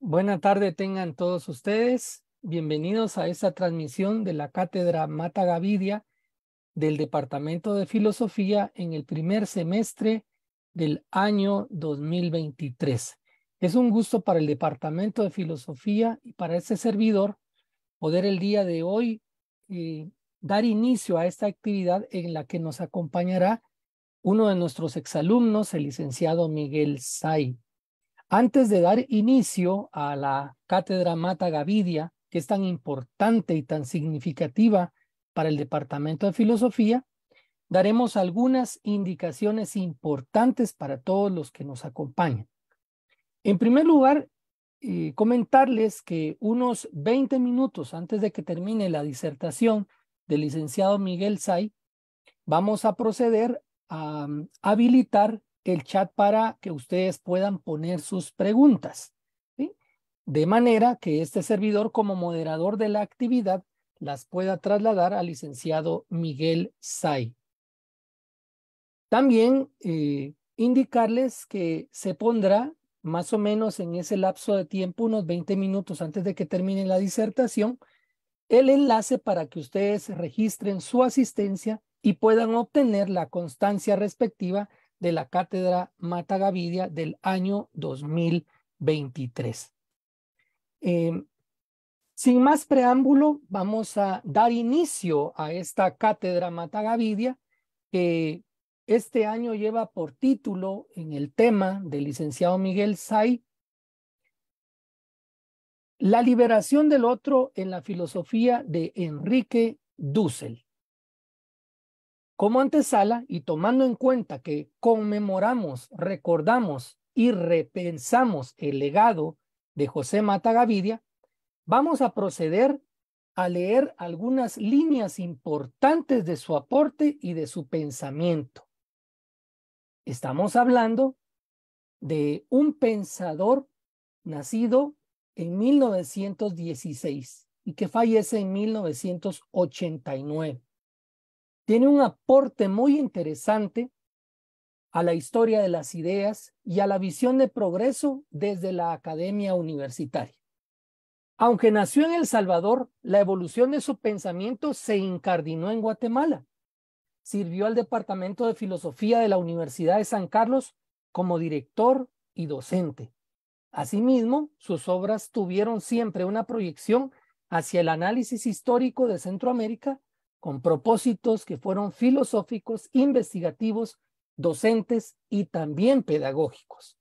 Buena tarde tengan todos ustedes. Bienvenidos a esta transmisión de la Cátedra Mata Gavidia del Departamento de Filosofía en el primer semestre del año 2023. Es un gusto para el Departamento de Filosofía y para este servidor poder el día de hoy dar inicio a esta actividad en la que nos acompañará uno de nuestros exalumnos, el licenciado Miguel Say. Antes de dar inicio a la Cátedra Mata Gavidia, que es tan importante y tan significativa para el Departamento de Filosofía, daremos algunas indicaciones importantes para todos los que nos acompañan. En primer lugar, comentarles que unos 20 minutos antes de que termine la disertación del licenciado Miguel Say, vamos a proceder a habilitar el chat para que ustedes puedan poner sus preguntas, ¿sí? De manera que este servidor, como moderador de la actividad, las pueda trasladar al licenciado Miguel Say. También indicarles que se pondrá más o menos en ese lapso de tiempo, unos 20 minutos antes de que termine la disertación, el enlace para que ustedes registren su asistencia y puedan obtener la constancia respectiva de la Cátedra Mata Gavidia del año 2023. Sin más preámbulo, vamos a dar inicio a esta Cátedra Mata Gavidia, que este año lleva por título, en el tema del licenciado Miguel Say, La liberación del otro en la filosofía de Enrique Dussel. Como antesala, y tomando en cuenta que conmemoramos, recordamos y repensamos el legado de José Mata Gavidia, vamos a proceder a leer algunas líneas importantes de su aporte y de su pensamiento. Estamos hablando de un pensador nacido en 1916 y que fallece en 1989. Tiene un aporte muy interesante a la historia de las ideas y a la visión de progreso desde la academia universitaria. Aunque nació en El Salvador, la evolución de su pensamiento se incardinó en Guatemala. Sirvió al Departamento de Filosofía de la Universidad de San Carlos como director y docente. Asimismo, sus obras tuvieron siempre una proyección hacia el análisis histórico de Centroamérica, con propósitos que fueron filosóficos, investigativos, docentes y también pedagógicos.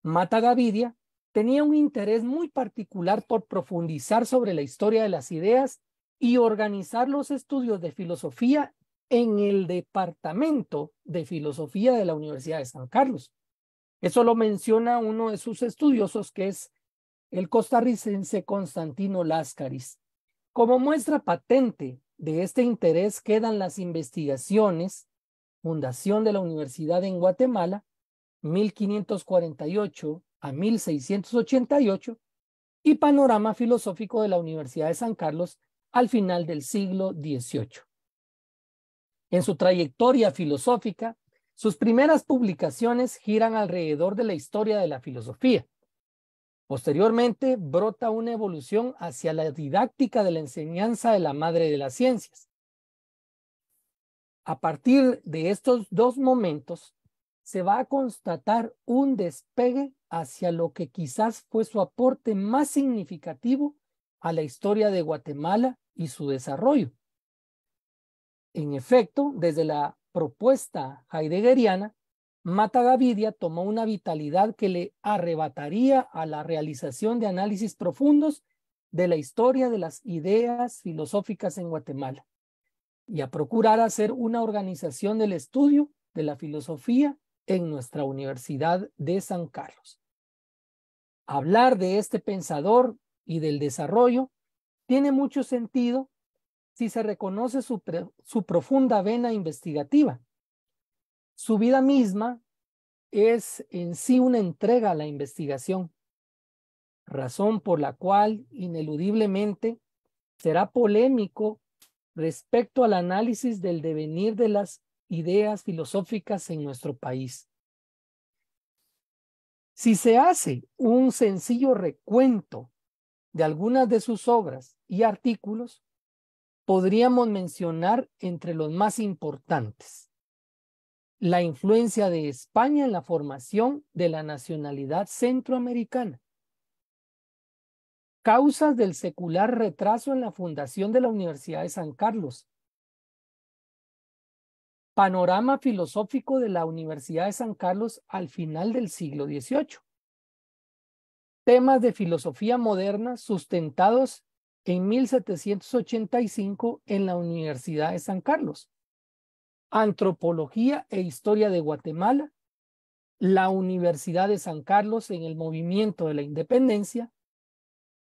Mata Gavidia tenía un interés muy particular por profundizar sobre la historia de las ideas y organizar los estudios de filosofía en el Departamento de Filosofía de la Universidad de San Carlos. Eso lo menciona uno de sus estudiosos, que es el costarricense Constantino Láscaris. Como muestra patente de este interés quedan las investigaciones, fundación de la Universidad en Guatemala, 1548 a 1688, y panorama filosófico de la Universidad de San Carlos al final del siglo XVIII. En su trayectoria filosófica, sus primeras publicaciones giran alrededor de la historia de la filosofía. Posteriormente, brota una evolución hacia la didáctica de la enseñanza de la madre de las ciencias. A partir de estos dos momentos, se va a constatar un despegue hacia lo que quizás fue su aporte más significativo a la historia de Guatemala y su desarrollo. En efecto, desde la propuesta heideggeriana, Mata Gavidia tomó una vitalidad que le arrebataría a la realización de análisis profundos de la historia de las ideas filosóficas en Guatemala y a procurar hacer una organización del estudio de la filosofía en nuestra Universidad de San Carlos. Hablar de este pensador y del desarrollo tiene mucho sentido si se reconoce su profunda vena investigativa. Su vida misma es en sí una entrega a la investigación, razón por la cual ineludiblemente será polémico respecto al análisis del devenir de las ideas filosóficas en nuestro país. Si se hace un sencillo recuento de algunas de sus obras y artículos, podríamos mencionar entre los más importantes: la influencia de España en la formación de la nacionalidad centroamericana, causas del secular retraso en la fundación de la Universidad de San Carlos, panorama filosófico de la Universidad de San Carlos al final del siglo XVIII, temas de filosofía moderna sustentados en 1785 en la Universidad de San Carlos, antropología e historia de Guatemala, la Universidad de San Carlos en el movimiento de la independencia,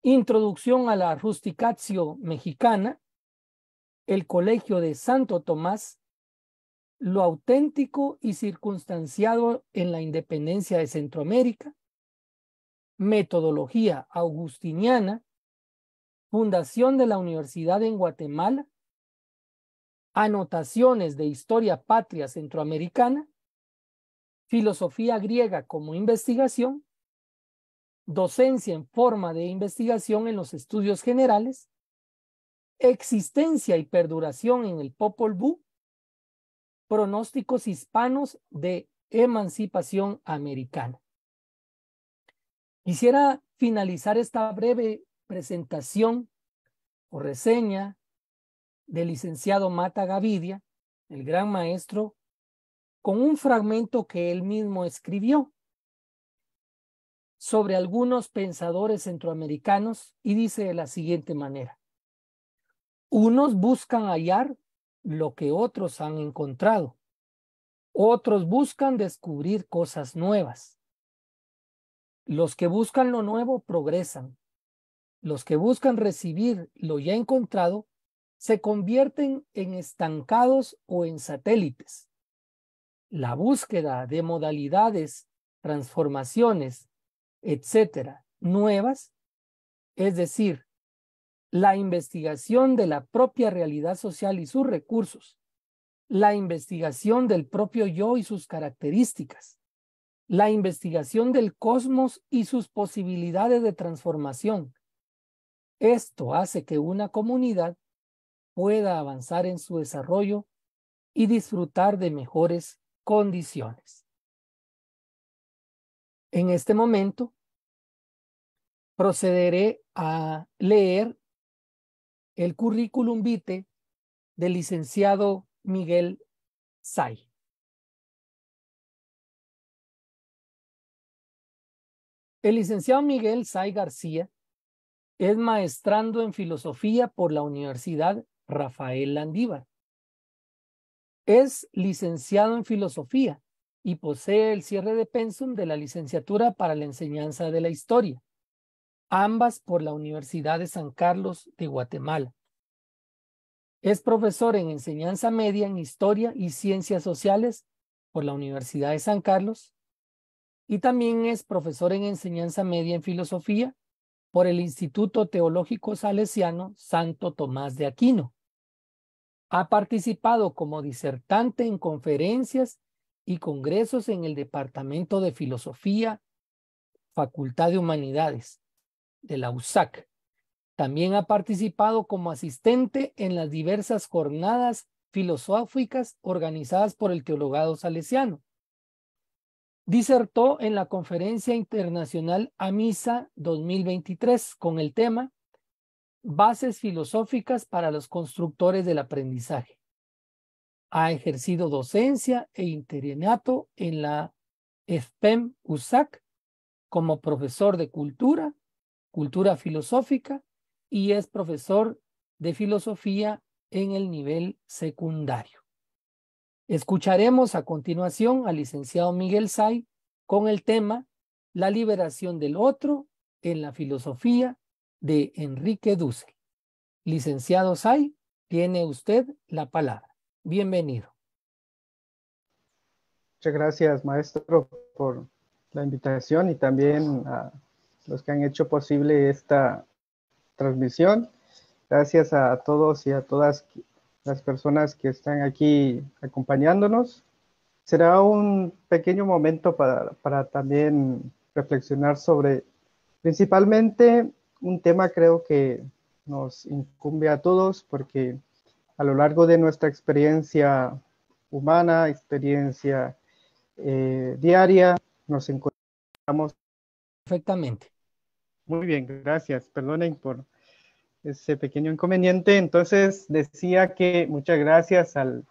introducción a la rusticatio mexicana, el Colegio de Santo Tomás, lo auténtico y circunstanciado en la independencia de Centroamérica, metodología augustiniana, fundación de la Universidad en Guatemala, anotaciones de historia patria centroamericana, filosofía griega como investigación, docencia en forma de investigación en los estudios generales, existencia y perduración en el Popol Vuh, pronósticos hispanos de emancipación americana. Quisiera finalizar esta breve presentación o reseña del licenciado Mata Gavidia, el gran maestro, con un fragmento que él mismo escribió sobre algunos pensadores centroamericanos, y dice de la siguiente manera: unos buscan hallar lo que otros han encontrado, otros buscan descubrir cosas nuevas. Los que buscan lo nuevo progresan. Los que buscan recibir lo ya encontrado se convierten en estancados o en satélites. La búsqueda de modalidades, transformaciones, etcétera, nuevas, es decir, la investigación de la propia realidad social y sus recursos, la investigación del propio yo y sus características, la investigación del cosmos y sus posibilidades de transformación. Esto hace que una comunidad pueda avanzar en su desarrollo y disfrutar de mejores condiciones. En este momento, procederé a leer el currículum vitae del licenciado Miguel Say. El licenciado Miguel Say García es maestrando en filosofía por la Universidad Rafael Landívar. Es licenciado en filosofía y posee el cierre de pensum de la licenciatura para la enseñanza de la historia, ambas por la Universidad de San Carlos de Guatemala. Es profesor en enseñanza media en historia y ciencias sociales por la Universidad de San Carlos y también es profesor en enseñanza media en filosofía por el Instituto Teológico Salesiano Santo Tomás de Aquino. Ha participado como disertante en conferencias y congresos en el Departamento de Filosofía, Facultad de Humanidades de la USAC. También ha participado como asistente en las diversas jornadas filosóficas organizadas por el Teologado Salesiano. Disertó en la Conferencia Internacional AMISA 2023 con el tema Bases filosóficas para los constructores del aprendizaje. Ha ejercido docencia e interinato en la FPEM USAC como profesor de cultura filosófica, y es profesor de filosofía en el nivel secundario. Escucharemos a continuación al licenciado Miguel Say con el tema La liberación del otro en la filosofía de Enrique Dussel. Licenciado Say, tiene usted la palabra. Bienvenido. Muchas gracias, maestro, por la invitación y también a los que han hecho posible esta transmisión. Gracias a todos y a todas las personas que están aquí acompañándonos. Será un pequeño momento para también reflexionar sobre principalmente un tema creo que nos incumbe a todos porque a lo largo de nuestra experiencia humana, experiencia diaria, nos encontramos. Perfectamente. Muy bien, gracias. Perdonen por ese pequeño inconveniente. Entonces decía que muchas gracias a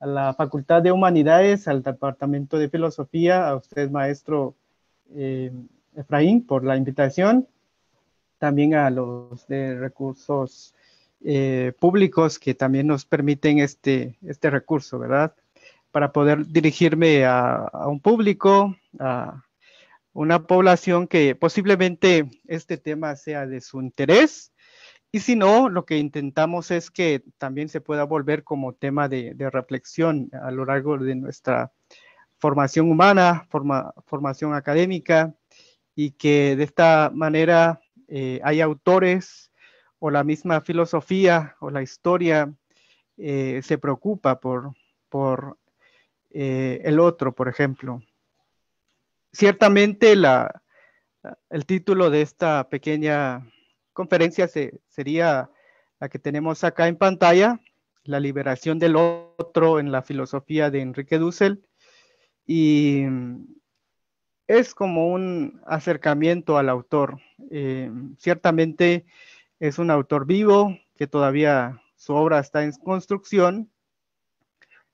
la Facultad de Humanidades, al Departamento de Filosofía, a usted, maestro Efraín, por la invitación. También a los de recursos públicos que también nos permiten este recurso, ¿verdad? Para poder dirigirme a un público, a una población que posiblemente este tema sea de su interés. Y si no, lo que intentamos es que también se pueda volver como tema de reflexión a lo largo de nuestra formación humana, formación académica, y que de esta manera hay autores o la misma filosofía o la historia se preocupa por el otro, por ejemplo. Ciertamente el título de esta pequeña conferencia sería la que tenemos acá en pantalla, La liberación del otro en la filosofía de Enrique Dussel, y es como un acercamiento al autor. Ciertamente es un autor vivo, que todavía su obra está en construcción,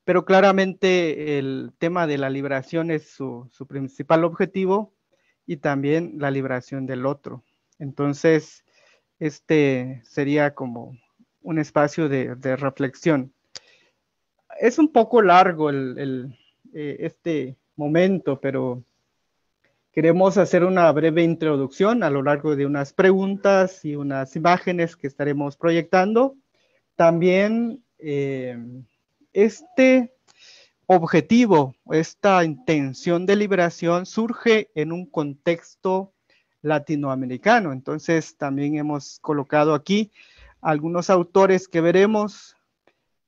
pero claramente el tema de la liberación es su principal objetivo y también la liberación del otro. Entonces, este sería como un espacio de reflexión. Es un poco largo este momento, pero queremos hacer una breve introducción a lo largo de unas preguntas y unas imágenes que estaremos proyectando. También este objetivo, esta intención de liberación surge en un contexto latinoamericano. Entonces, también hemos colocado aquí algunos autores que veremos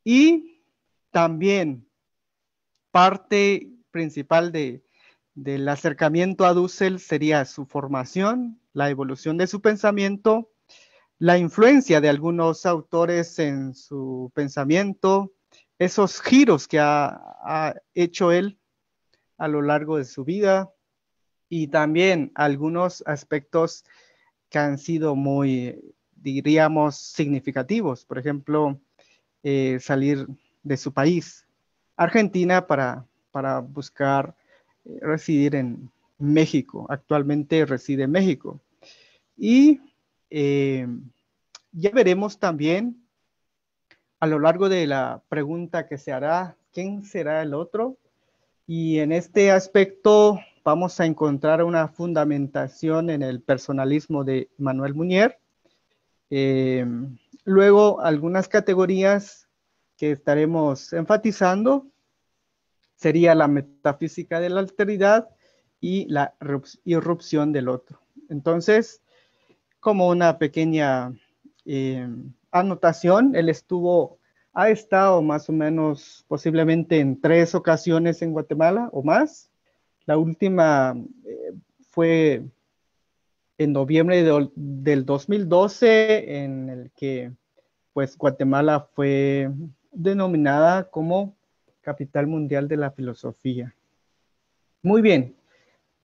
y también parte principal del acercamiento a Dussel sería su formación, la evolución de su pensamiento, la influencia de algunos autores en su pensamiento, esos giros que ha hecho él a lo largo de su vida y también algunos aspectos que han sido muy, diríamos, significativos. Por ejemplo, salir de su país, Argentina, para buscar residir en México. Actualmente reside en México. Y ya veremos también a lo largo de la pregunta que se hará, ¿quién será el otro? Y en este aspecto vamos a encontrar una fundamentación en el personalismo de Manuel Muñer. Luego, algunas categorías que estaremos enfatizando sería la metafísica de la alteridad y la irrupción del otro. Entonces, como una pequeña anotación, él ha estado más o menos posiblemente en 3 ocasiones en Guatemala o más. La última fue en noviembre del 2012, en el que pues Guatemala fue denominada como capital mundial de la filosofía. Muy bien,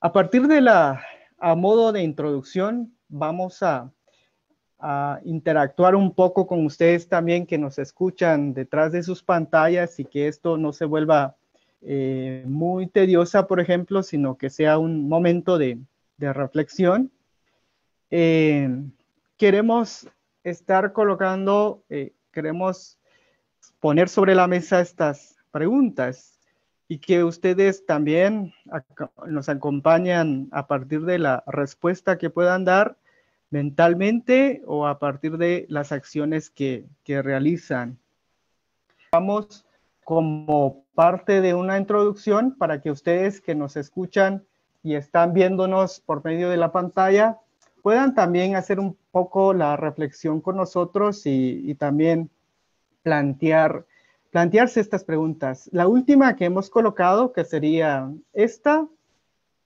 a partir a modo de introducción, vamos a interactuar un poco con ustedes también que nos escuchan detrás de sus pantallas y que esto no se vuelva muy tediosa, por ejemplo, sino que sea un momento de reflexión. Queremos estar colocando, queremos poner sobre la mesa estas preguntas y que ustedes también nos acompañan a partir de la respuesta que puedan dar mentalmente o a partir de las acciones que realizan. Vamos como parte de una introducción para que ustedes que nos escuchan y están viéndonos por medio de la pantalla puedan también hacer un poco la reflexión con nosotros y también plantearse estas preguntas. La última que hemos colocado, que sería esta,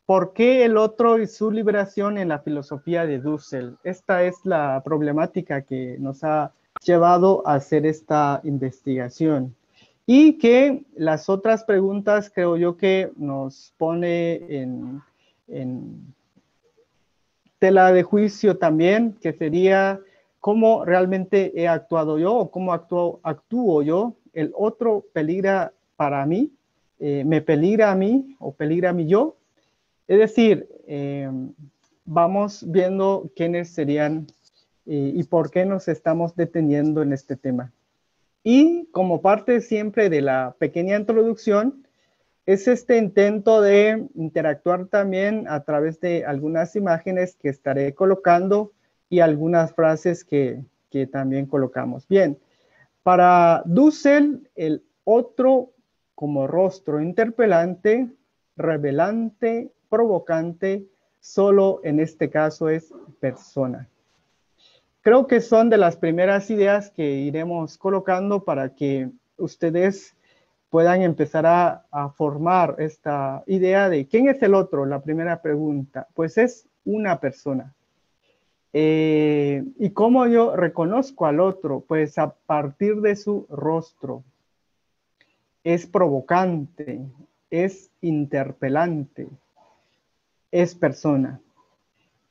¿por qué el otro y su liberación en la filosofía de Dussel? Esta es la problemática que nos ha llevado a hacer esta investigación. Y que las otras preguntas creo yo que nos pone en tela de juicio también, que sería cómo realmente he actuado yo o cómo actúo yo. El otro peligra para mí, me peligra a mí o peligra a mí yo. Es decir, vamos viendo quiénes serían y por qué nos estamos deteniendo en este tema. Y como parte siempre de la pequeña introducción, es este intento de interactuar también a través de algunas imágenes que estaré colocando y algunas frases que también colocamos. Bien, para Dussel, el otro como rostro interpelante, revelante, provocante, solo en este caso es persona. Creo que son de las primeras ideas que iremos colocando para que ustedes puedan empezar a formar esta idea de quién es el otro. La primera pregunta, pues es una persona. ¿Y cómo yo reconozco al otro? Pues a partir de su rostro. Es provocante, es interpelante, es persona.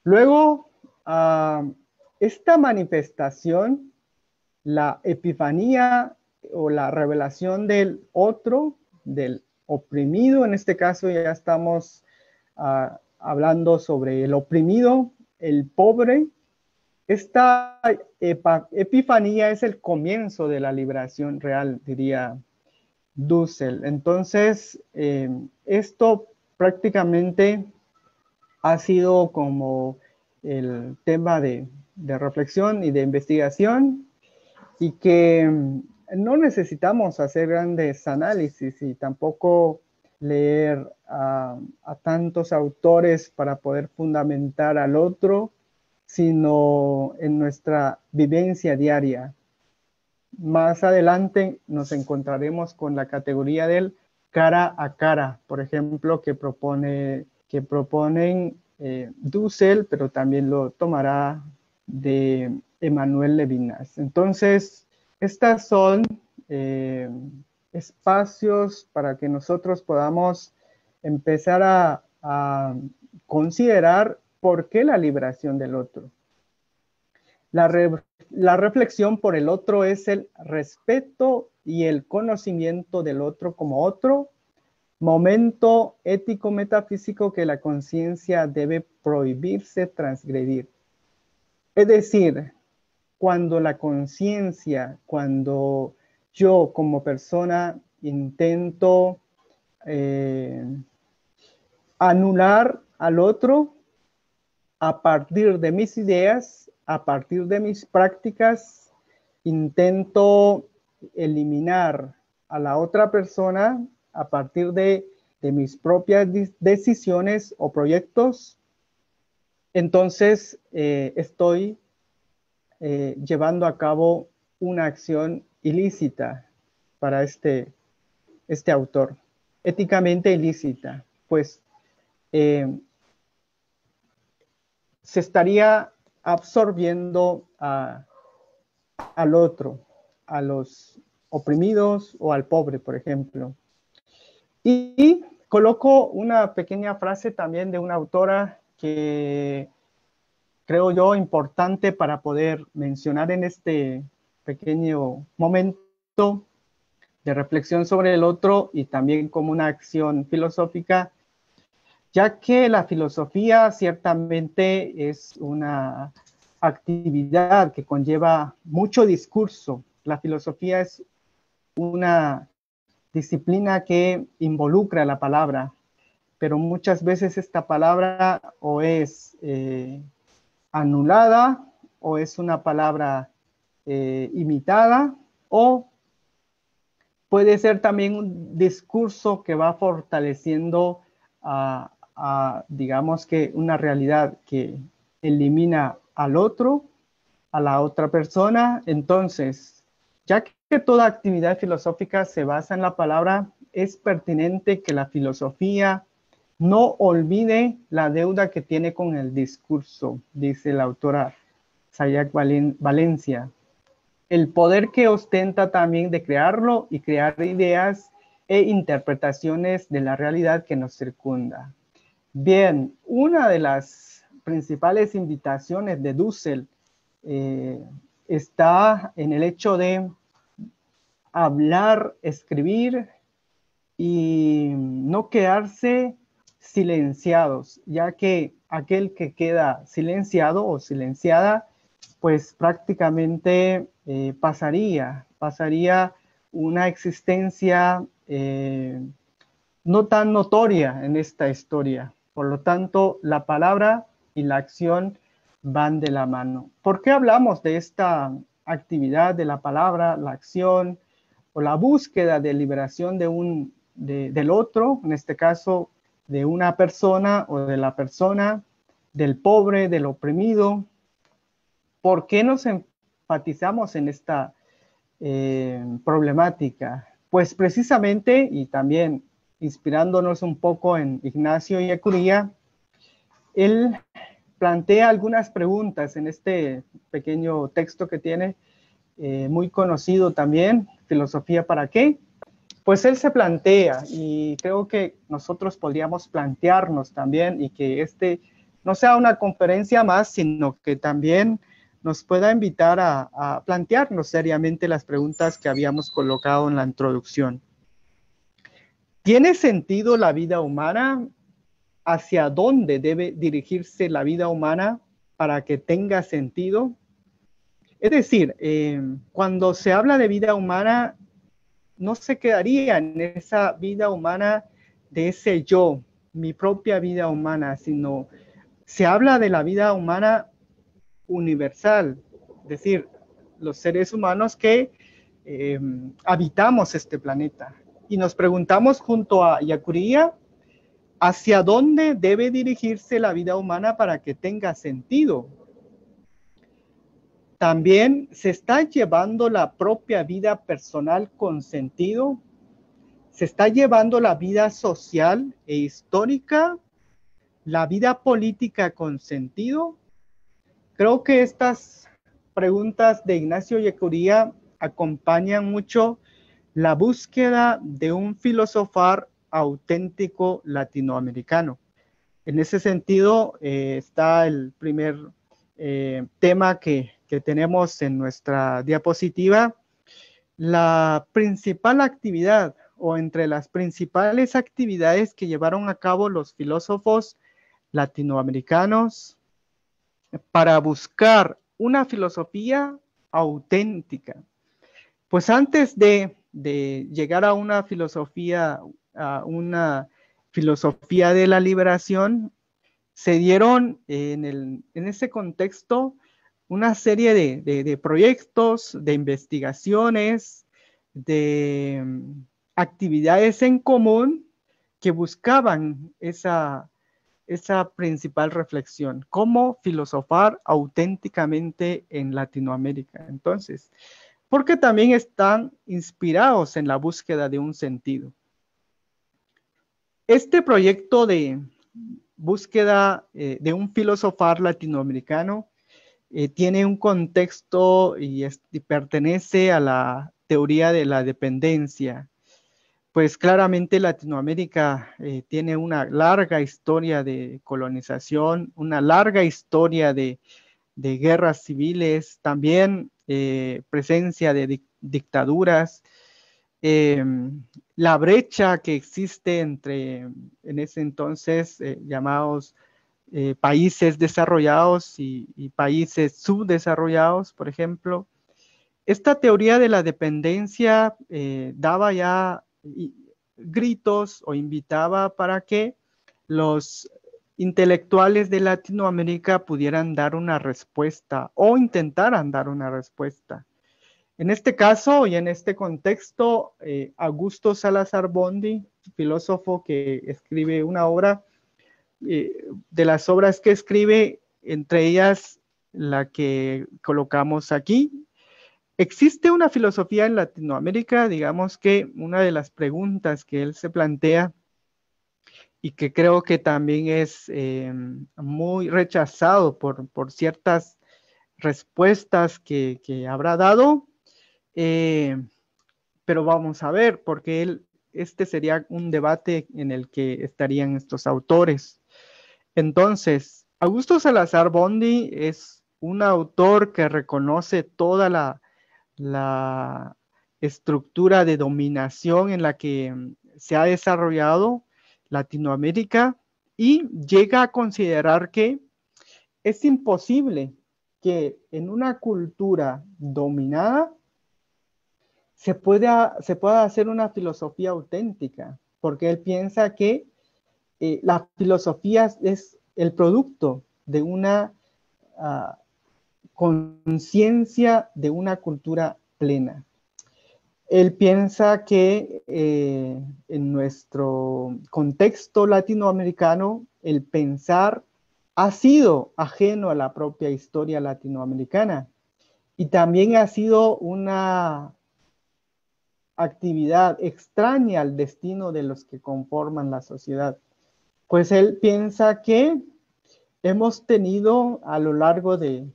Luego, esta manifestación, la epifanía o la revelación del otro, del oprimido, en este caso ya estamos hablando sobre el oprimido, el pobre. Esta epifanía es el comienzo de la liberación real, diría Dussel. Entonces, esto prácticamente ha sido como el tema de reflexión y de investigación, y que no necesitamos hacer grandes análisis y tampoco leer a tantos autores para poder fundamentar al otro, sino en nuestra vivencia diaria. Más adelante nos encontraremos con la categoría del cara a cara, por ejemplo, que proponen Dussel, pero también lo tomará de Emmanuel Levinas. Entonces, estas son espacios para que nosotros podamos empezar a considerar por qué la liberación del otro. La reflexión por el otro es el respeto y el conocimiento del otro como otro, momento ético-metafísico que la conciencia debe prohibirse transgredir. Es decir, cuando la conciencia, cuando yo como persona intento anular al otro a partir de mis ideas, a partir de mis prácticas, intento eliminar a la otra persona a partir de mis propias decisiones o proyectos, entonces estoy llevando a cabo una acción ilícita para este autor, éticamente ilícita, pues se estaría absorbiendo al otro, a los oprimidos o al pobre, por ejemplo. Y coloco una pequeña frase también de una autora que creo yo importante para poder mencionar en este pequeño momento de reflexión sobre el otro y también como una acción filosófica, ya que la filosofía ciertamente es una actividad que conlleva mucho discurso. La filosofía es una disciplina que involucra la palabra, pero muchas veces esta palabra o es anulada o es una palabra imitada, o puede ser también un discurso que va fortaleciendo digamos que una realidad que elimina al otro, a la otra persona. Entonces, ya que toda actividad filosófica se basa en la palabra, es pertinente que la filosofía No olvide la deuda que tiene con el discurso, dice la autora Sayak Valencia. El poder que ostenta también de crearlo y crear ideas e interpretaciones de la realidad que nos circunda. Bien, una de las principales invitaciones de Dussel está en el hecho de hablar, escribir y no quedarse silenciados, ya que aquel que queda silenciado o silenciada, pues prácticamente pasaría una existencia no tan notoria en esta historia. Por lo tanto, la palabra y la acción van de la mano. ¿Por qué hablamos de esta actividad de la palabra, la acción o la búsqueda de liberación del otro, en este caso de una persona o de la persona, del pobre, del oprimido? ¿Por qué nos enfatizamos en esta problemática? Pues precisamente, y también inspirándonos un poco en Ignacio Ellacuría, él plantea algunas preguntas en este pequeño texto que tiene, muy conocido también, Filosofía para qué. Pues él se plantea, y creo que nosotros podríamos plantearnos también, y que este no sea una conferencia más, sino que también nos pueda invitar a plantearnos seriamente las preguntas que habíamos colocado en la introducción. ¿Tiene sentido la vida humana? ¿Hacia dónde debe dirigirse la vida humana para que tenga sentido? Es decir, cuando se habla de vida humana, no se quedaría en esa vida humana de ese yo, mi propia vida humana, sino se habla de la vida humana universal, es decir, los seres humanos que habitamos este planeta. Y nos preguntamos junto a Ellacuría, ¿hacia dónde debe dirigirse la vida humana para que tenga sentido? También se está llevando la propia vida personal con sentido. Se está llevando la vida social e histórica, la vida política con sentido. Creo que estas preguntas de Ignacio Ellacuría acompañan mucho la búsqueda de un filosofar auténtico latinoamericano. En ese sentido, está el primer tema que tenemos en nuestra diapositiva. La principal actividad, o entre las principales actividades que llevaron a cabo los filósofos latinoamericanos para buscar una filosofía auténtica. Pues antes de llegar a una filosofía de la liberación, se dieron en ese contexto una serie de proyectos, de investigaciones, de actividades en común que buscaban esa principal reflexión, cómo filosofar auténticamente en Latinoamérica. Entonces, porque también están inspirados en la búsqueda de un sentido. Este proyecto de búsqueda de un filosofar latinoamericano tiene un contexto y pertenece a la teoría de la dependencia. Pues claramente Latinoamérica tiene una larga historia de colonización, una larga historia de guerras civiles, también presencia de dictaduras, la brecha que existe entre, en ese entonces, llamados países desarrollados y países subdesarrollados, por ejemplo. Esta teoría de la dependencia daba ya gritos o invitaba para que los intelectuales de Latinoamérica pudieran dar una respuesta o intentaran dar una respuesta. En este caso y en este contexto, Augusto Salazar Bondy, filósofo que escribe una obra, de las obras que escribe, entre ellas la que colocamos aquí. ¿Existe una filosofía en Latinoamérica? Digamos que una de las preguntas que él se plantea y que creo que también es muy rechazado por ciertas respuestas que habrá dado. Pero vamos a ver, porque este sería un debate en el que estarían estos autores. Entonces, Augusto Salazar Bondy es un autor que reconoce toda la estructura de dominación en la que se ha desarrollado Latinoamérica y llega a considerar que es imposible que en una cultura dominada se pueda hacer una filosofía auténtica, porque él piensa que la filosofía es el producto de una conciencia de una cultura plena. Él piensa que en nuestro contexto latinoamericano el pensar ha sido ajeno a la propia historia latinoamericana y también ha sido una actividad extraña al destino de los que conforman la sociedad. Pues él piensa que hemos tenido a lo largo del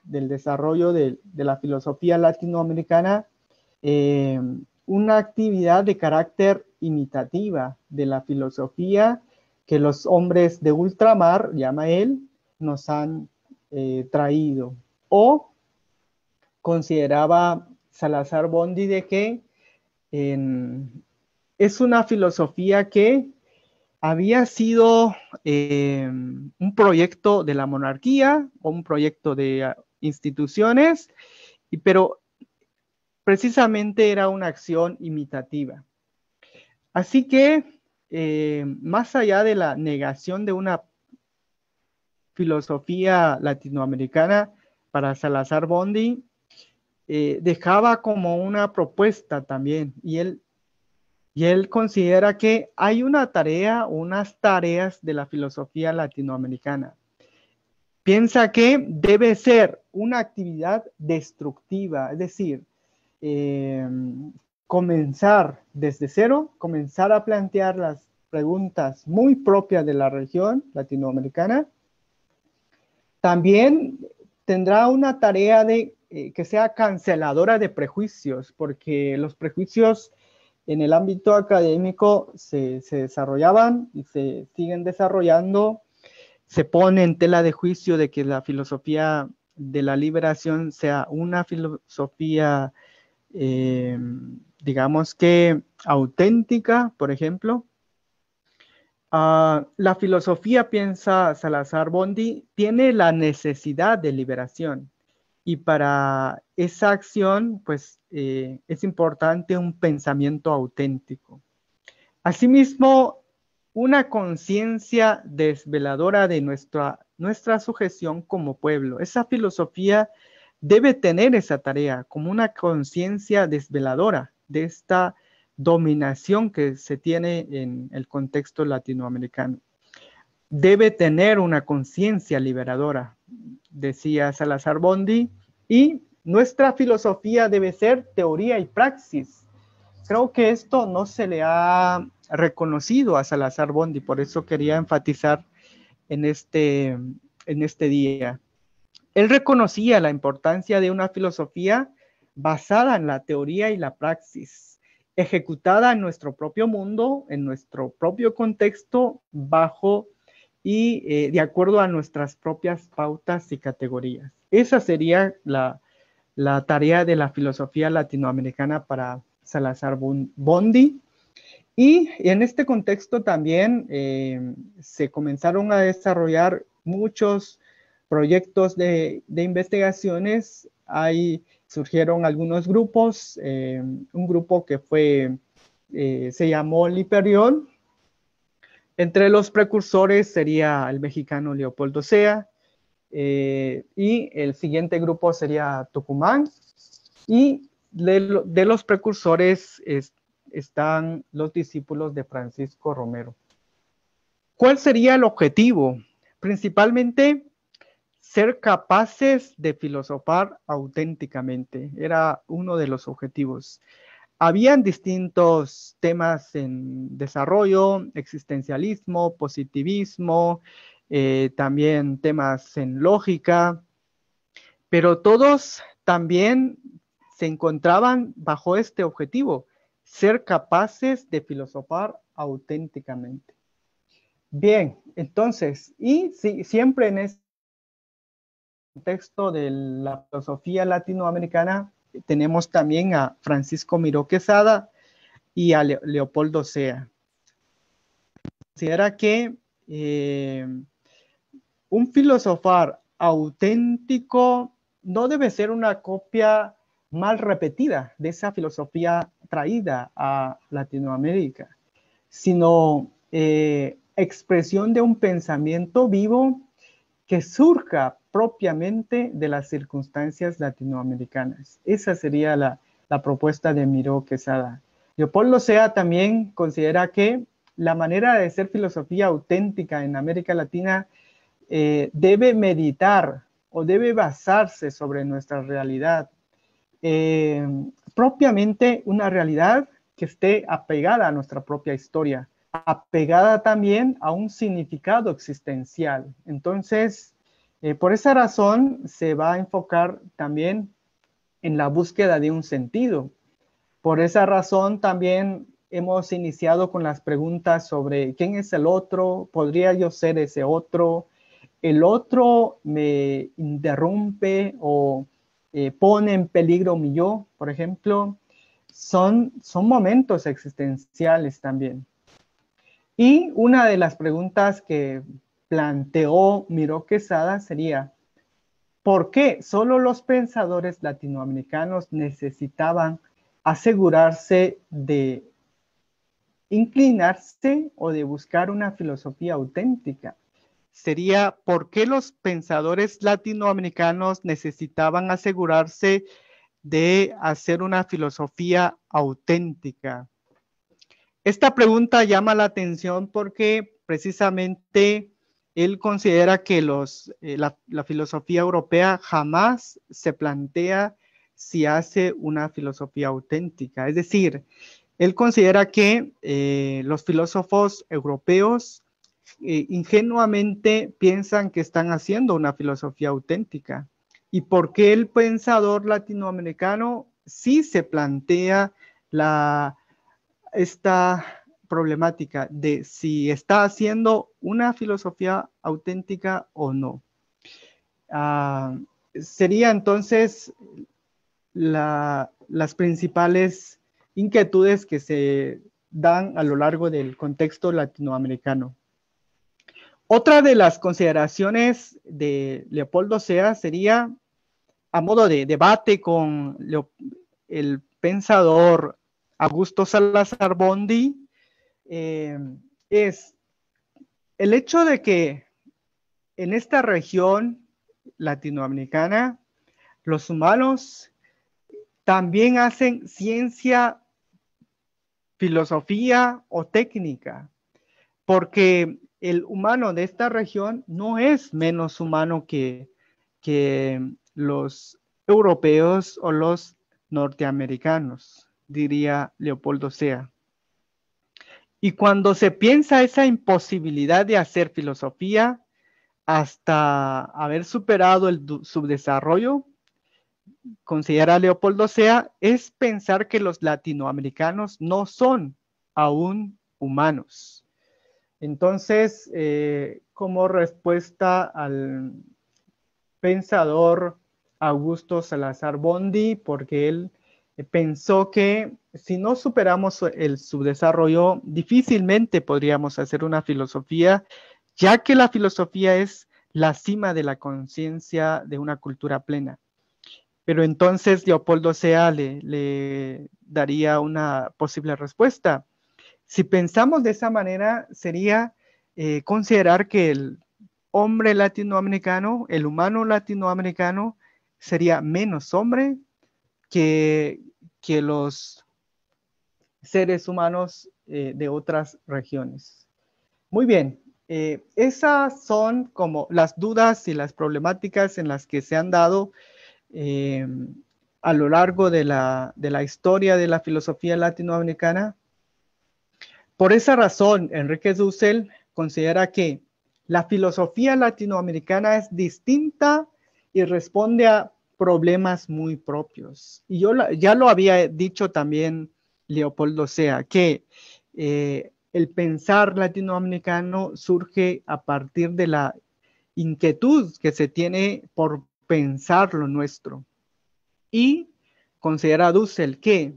desarrollo de la filosofía latinoamericana una actividad de carácter imitativa de la filosofía que los hombres de ultramar, llama él, nos han traído. O consideraba Salazar Bondy de que es una filosofía que había sido un proyecto de la monarquía o un proyecto de instituciones, pero precisamente era una acción imitativa. Así que, más allá de la negación de una filosofía latinoamericana para Salazar Bondy, dejaba como una propuesta también, y él considera que hay una tarea, unas tareas de la filosofía latinoamericana. Piensa que debe ser una actividad destructiva, es decir, comenzar desde cero, comenzar a plantear las preguntas muy propias de la región latinoamericana. También tendrá una tarea de que sea canceladora de prejuicios, porque los prejuicios en el ámbito académico se desarrollaban y se siguen desarrollando. Se pone en tela de juicio de que la filosofía de la liberación sea una filosofía, digamos que auténtica, por ejemplo. La filosofía, piensa Salazar Bondy, tiene la necesidad de liberación. Y para esa acción, pues, es importante un pensamiento auténtico. Asimismo, una conciencia desveladora de nuestra sujeción como pueblo. Esa filosofía debe tener esa tarea como una conciencia desveladora de esta dominación que se tiene en el contexto latinoamericano. Debe tener una conciencia liberadora, decía Salazar Bondy, y nuestra filosofía debe ser teoría y praxis. Creo que esto no se le ha reconocido a Salazar Bondy, por eso quería enfatizar en este día. Él reconocía la importancia de una filosofía basada en la teoría y la praxis, ejecutada en nuestro propio mundo, en nuestro propio contexto, bajo y de acuerdo a nuestras propias pautas y categorías. Esa sería la tarea de la filosofía latinoamericana para Salazar Bondy. Y en este contexto también se comenzaron a desarrollar muchos proyectos de investigaciones. Ahí surgieron algunos grupos, un grupo que se llamó Liperión. Entre los precursores sería el mexicano Leopoldo Sea, y el siguiente grupo sería Tucumán, y de los precursores están los discípulos de Francisco Romero. ¿Cuál sería el objetivo? Principalmente ser capaces de filosofar auténticamente, era uno de los objetivos. habían distintos temas en desarrollo, existencialismo, positivismo, también temas en lógica, pero todos también se encontraban bajo este objetivo, ser capaces de filosofar auténticamente. Bien, entonces, siempre en este contexto de la filosofía latinoamericana, tenemos también a Francisco Miró Quesada y a Leopoldo Sea. Considera que un filosofar auténtico no debe ser una copia mal repetida de esa filosofía traída a Latinoamérica, sino expresión de un pensamiento vivo que surja propiamente de las circunstancias latinoamericanas. Esa sería la propuesta de Miró Quesada. Leopoldo Sea también considera que la manera de hacer filosofía auténtica en América Latina debe meditar o debe basarse sobre nuestra realidad. Propiamente una realidad que esté apegada a nuestra propia historia, apegada también a un significado existencial. Entonces, por esa razón se va a enfocar también en la búsqueda de un sentido. Por esa razón también hemos iniciado con las preguntas sobre quién es el otro, podría yo ser ese otro, el otro me interrumpe o pone en peligro mi yo, por ejemplo, son momentos existenciales también. Y una de las preguntas que planteó Miró Quesada sería, ¿por qué solo los pensadores latinoamericanos necesitaban asegurarse de inclinarse o de buscar una filosofía auténtica? Sería, ¿por qué los pensadores latinoamericanos necesitaban asegurarse de hacer una filosofía auténtica? Esta pregunta llama la atención porque precisamente él considera que la filosofía europea jamás se plantea si hace una filosofía auténtica. Es decir, él considera que los filósofos europeos ingenuamente piensan que están haciendo una filosofía auténtica. ¿Y por qué el pensador latinoamericano sí se plantea esta problemática de si está haciendo una filosofía auténtica o no? Sería entonces las principales inquietudes que se dan a lo largo del contexto latinoamericano. Otra de las consideraciones de Leopoldo Sea sería, a modo de debate con el pensador Augusto Salazar Bondy, es el hecho de que en esta región latinoamericana los humanos también hacen ciencia, filosofía o técnica, porque el humano de esta región no es menos humano que los europeos o los norteamericanos, diría Leopoldo Sea. Y cuando se piensa esa imposibilidad de hacer filosofía hasta haber superado el subdesarrollo, considera Leopoldo Sea, es pensar que los latinoamericanos no son aún humanos. Entonces, como respuesta al pensador Augusto Salazar Bondy, porque él pensó que si no superamos el subdesarrollo, difícilmente podríamos hacer una filosofía, ya que la filosofía es la cima de la conciencia de una cultura plena. Pero entonces Leopoldo Sea le daría una posible respuesta. Si pensamos de esa manera, sería considerar que el hombre latinoamericano, el humano latinoamericano, sería menos hombre que los seres humanos de otras regiones. Muy bien, esas son como las dudas y las problemáticas en las que se han dado a lo largo de la historia de la filosofía latinoamericana. Por esa razón, Enrique Dussel considera que la filosofía latinoamericana es distinta y responde a problemas muy propios. Y ya lo había dicho también Leopoldo Sea, que el pensar latinoamericano surge a partir de la inquietud que se tiene por pensar lo nuestro. Y considera Dussel que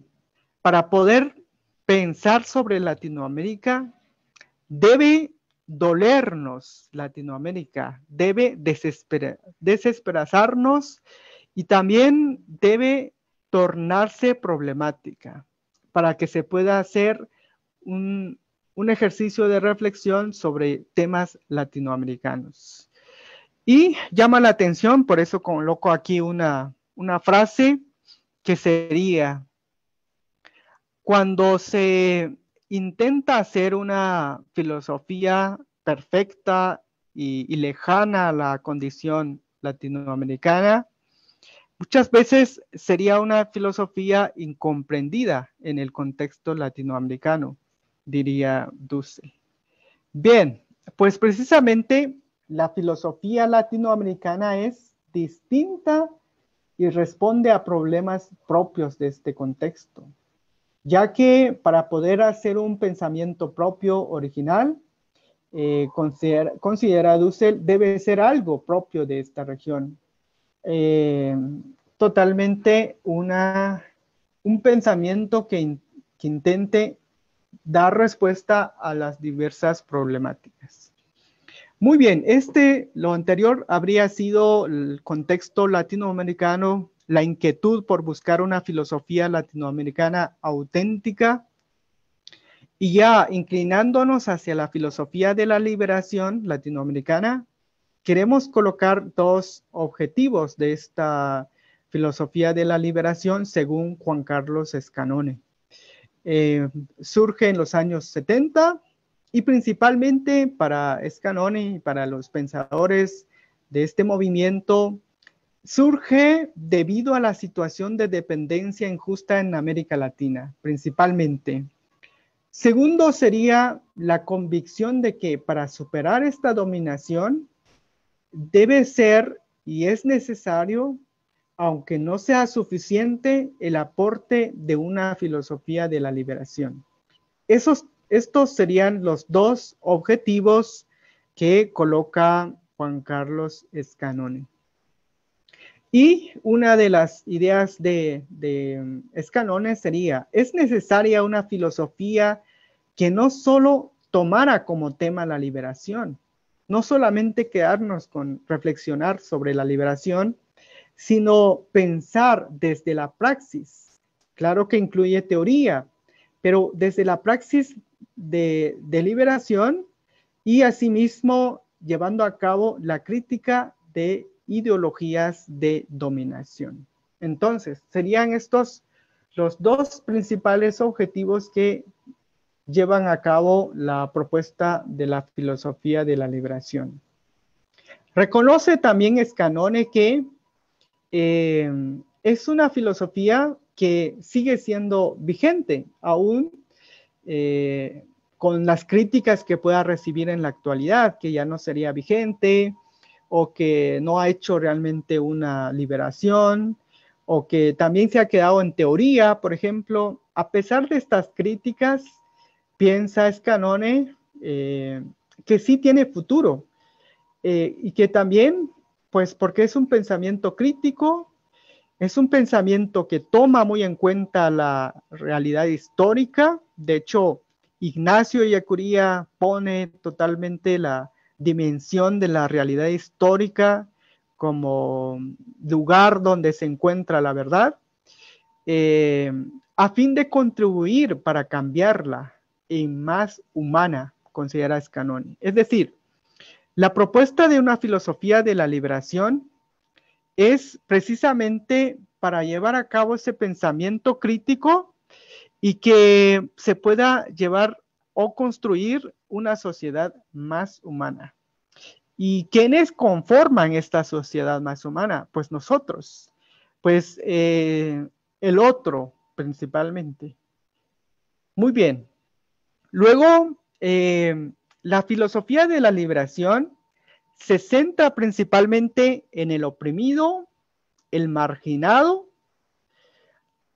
para poder pensar sobre Latinoamérica, debe dolernos Latinoamérica, debe desesperazarnos y también debe tornarse problemática para que se pueda hacer un ejercicio de reflexión sobre temas latinoamericanos. Y llama la atención, por eso coloco aquí una frase que sería: cuando se intenta hacer una filosofía perfecta y lejana a la condición latinoamericana, muchas veces sería una filosofía incomprendida en el contexto latinoamericano, diría Dussel. Bien, pues precisamente la filosofía latinoamericana es distinta y responde a problemas propios de este contexto, ya que para poder hacer un pensamiento propio original, considera Dussel, debe ser algo propio de esta región. Totalmente un pensamiento que intente dar respuesta a las diversas problemáticas. Muy bien, lo anterior habría sido el contexto latinoamericano, la inquietud por buscar una filosofía latinoamericana auténtica, y ya inclinándonos hacia la filosofía de la liberación latinoamericana, queremos colocar dos objetivos de esta filosofía de la liberación según Juan Carlos Escanone. Surge en los años 70 y principalmente para Escanone y para los pensadores de este movimiento, surge debido a la situación de dependencia injusta en América Latina, principalmente. Segundo sería la convicción de que para superar esta dominación debe ser y es necesario, aunque no sea suficiente, el aporte de una filosofía de la liberación. Estos serían los dos objetivos que coloca Juan Carlos Escanone. Y una de las ideas de Escanone sería: es necesaria una filosofía que no solo tomara como tema la liberación, no solamente quedarnos con reflexionar sobre la liberación, sino pensar desde la praxis. Claro que incluye teoría, pero desde la praxis de liberación y asimismo llevando a cabo la crítica de ideologías de dominación. Entonces, serían estos los dos principales objetivos que llevan a cabo la propuesta de la filosofía de la liberación. Reconoce también Escanone que es una filosofía que sigue siendo vigente, aún con las críticas que pueda recibir en la actualidad, que ya no sería vigente, o que no ha hecho realmente una liberación, o que también se ha quedado en teoría, por ejemplo. A pesar de estas críticas, piensa Escanone que sí tiene futuro, y que también, pues porque es un pensamiento crítico, es un pensamiento que toma muy en cuenta la realidad histórica. De hecho, Ignacio Ellacuría pone totalmente la dimensión de la realidad histórica como lugar donde se encuentra la verdad, a fin de contribuir para cambiarla en más humana, considera Escanone. Es decir, la propuesta de una filosofía de la liberación es precisamente para llevar a cabo ese pensamiento crítico y que se pueda llevar o construir una sociedad más humana. ¿Y quiénes conforman esta sociedad más humana? Pues nosotros, Pues el otro, principalmente. Muy bien. Luego, la filosofía de la liberación se centra principalmente en el oprimido, el marginado,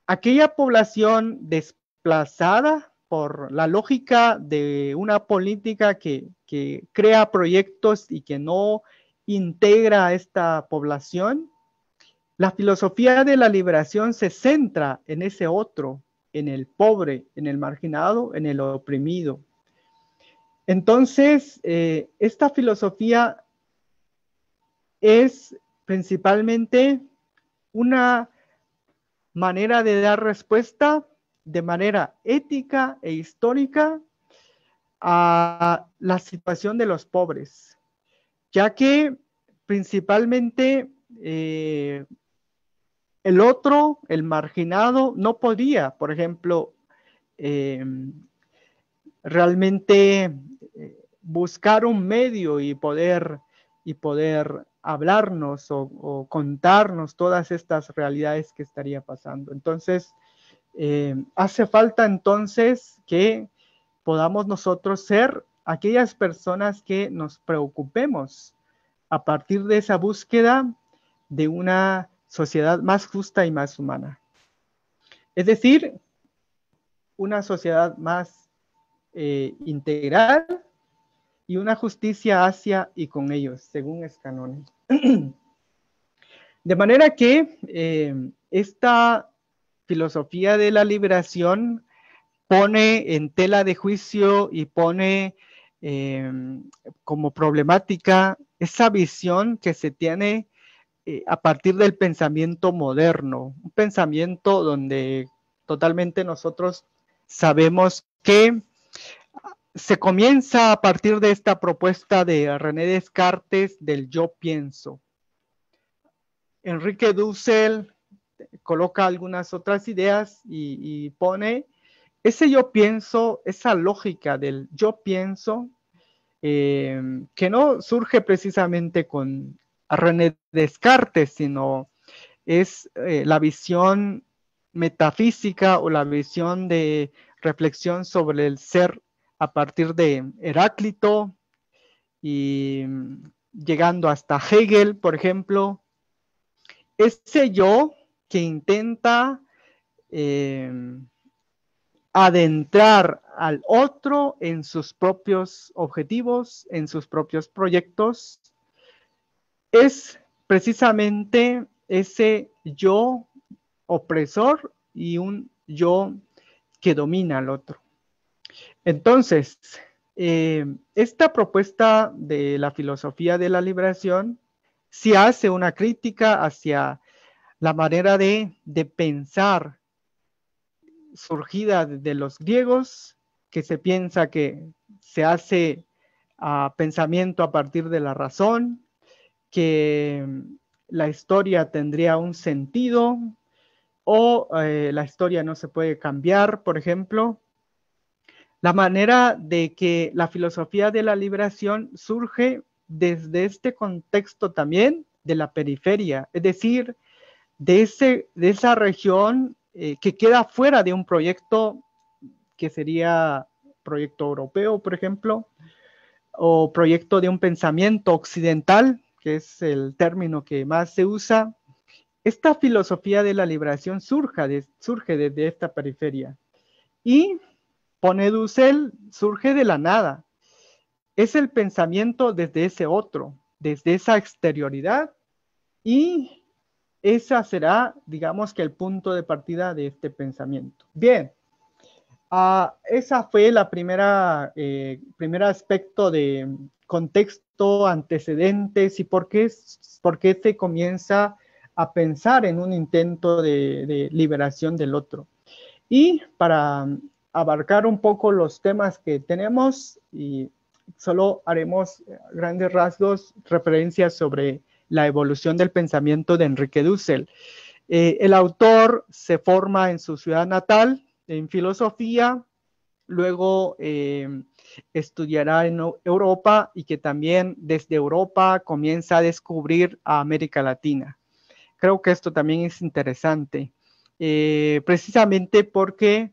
aquella población desplazada por la lógica de una política que crea proyectos y que no integra a esta población. La filosofía de la liberación se centra en ese otro, en el pobre, en el marginado, en el oprimido. Entonces, esta filosofía es principalmente una manera de dar respuesta de manera ética e histórica a la situación de los pobres, ya que principalmente el otro, el marginado, no podía, por ejemplo, realmente buscar un medio y poder hablarnos o contarnos todas estas realidades que estaría pasando. Entonces, hace falta entonces que podamos nosotros ser aquellas personas que nos preocupemos a partir de esa búsqueda de una sociedad más justa y más humana. Es decir, una sociedad más integral y una justicia hacia y con ellos, según Scanone. De manera que esta filosofía de la liberación pone en tela de juicio y pone como problemática esa visión que se tiene a partir del pensamiento moderno, un pensamiento donde totalmente nosotros sabemos que se comienza a partir de esta propuesta de René Descartes del yo pienso. Enrique Dussel coloca algunas otras ideas y pone ese yo pienso, esa lógica del yo pienso, que no surge precisamente con René Descartes, sino es la visión metafísica o la visión de reflexión sobre el ser a partir de Heráclito y llegando hasta Hegel, por ejemplo. Ese yo que intenta adentrar al otro en sus propios objetivos, en sus propios proyectos, es precisamente ese yo opresor y un yo que domina al otro. Entonces, esta propuesta de la filosofía de la liberación sí hace una crítica hacia la manera de pensar surgida de los griegos, que se piensa que se hace pensamiento a partir de la razón, que la historia tendría un sentido o la historia no se puede cambiar, por ejemplo. La manera de que la filosofía de la liberación surge desde este contexto también de la periferia, es decir, de esa región que queda fuera de un proyecto que sería proyecto europeo, por ejemplo, o proyecto de un pensamiento occidental, que es el término que más se usa. Esta filosofía de la liberación surge desde esta periferia. Y, pone Dussel, surge de la nada. Es el pensamiento desde ese otro, desde esa exterioridad, y esa será, digamos que el punto de partida de este pensamiento. Bien, esa fue la primer aspecto de contexto, antecedentes y por qué se comienza a pensar en un intento de liberación del otro. Y para abarcar un poco los temas que tenemos, y solo haremos grandes rasgos, referencias sobre la evolución del pensamiento de Enrique Dussel. El autor se forma en su ciudad natal, en filosofía, luego estudiará en Europa y que también desde Europa comienza a descubrir a América Latina. Creo que esto también es interesante, precisamente porque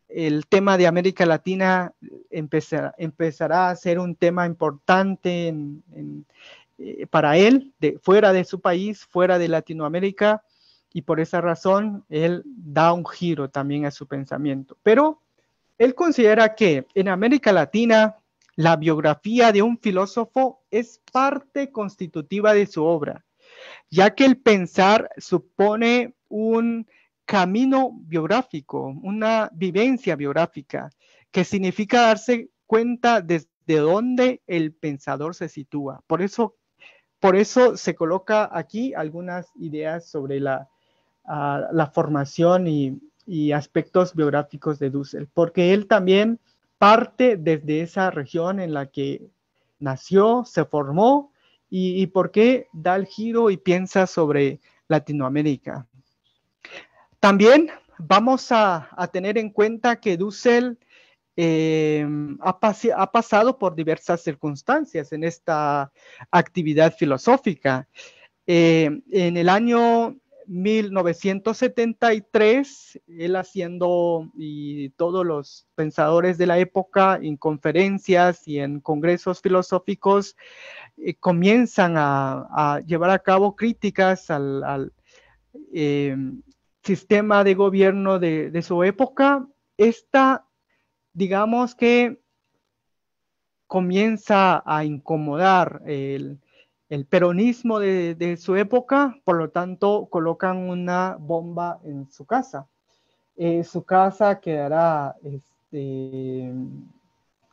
el tema de América Latina empezará a ser un tema importante para él, fuera de su país, fuera de Latinoamérica, y por esa razón él da un giro también a su pensamiento. Pero él considera que en América Latina la biografía de un filósofo es parte constitutiva de su obra, ya que el pensar supone un camino biográfico, una vivencia biográfica, que significa darse cuenta desde dónde el pensador se sitúa. Por eso se coloca aquí algunas ideas sobre la formación y aspectos biográficos de Dussel, porque él también parte desde esa región en la que nació, se formó, y por qué da el giro y piensa sobre Latinoamérica. También vamos a tener en cuenta que Dussel ha pasado por diversas circunstancias en esta actividad filosófica. En el año 1973, él haciendo, y todos los pensadores de la época, en conferencias y en congresos filosóficos, comienzan a llevar a cabo críticas al sistema de gobierno de su época. Esta, digamos que comienza a incomodar el peronismo de su época, por lo tanto colocan una bomba en su casa. Su casa quedará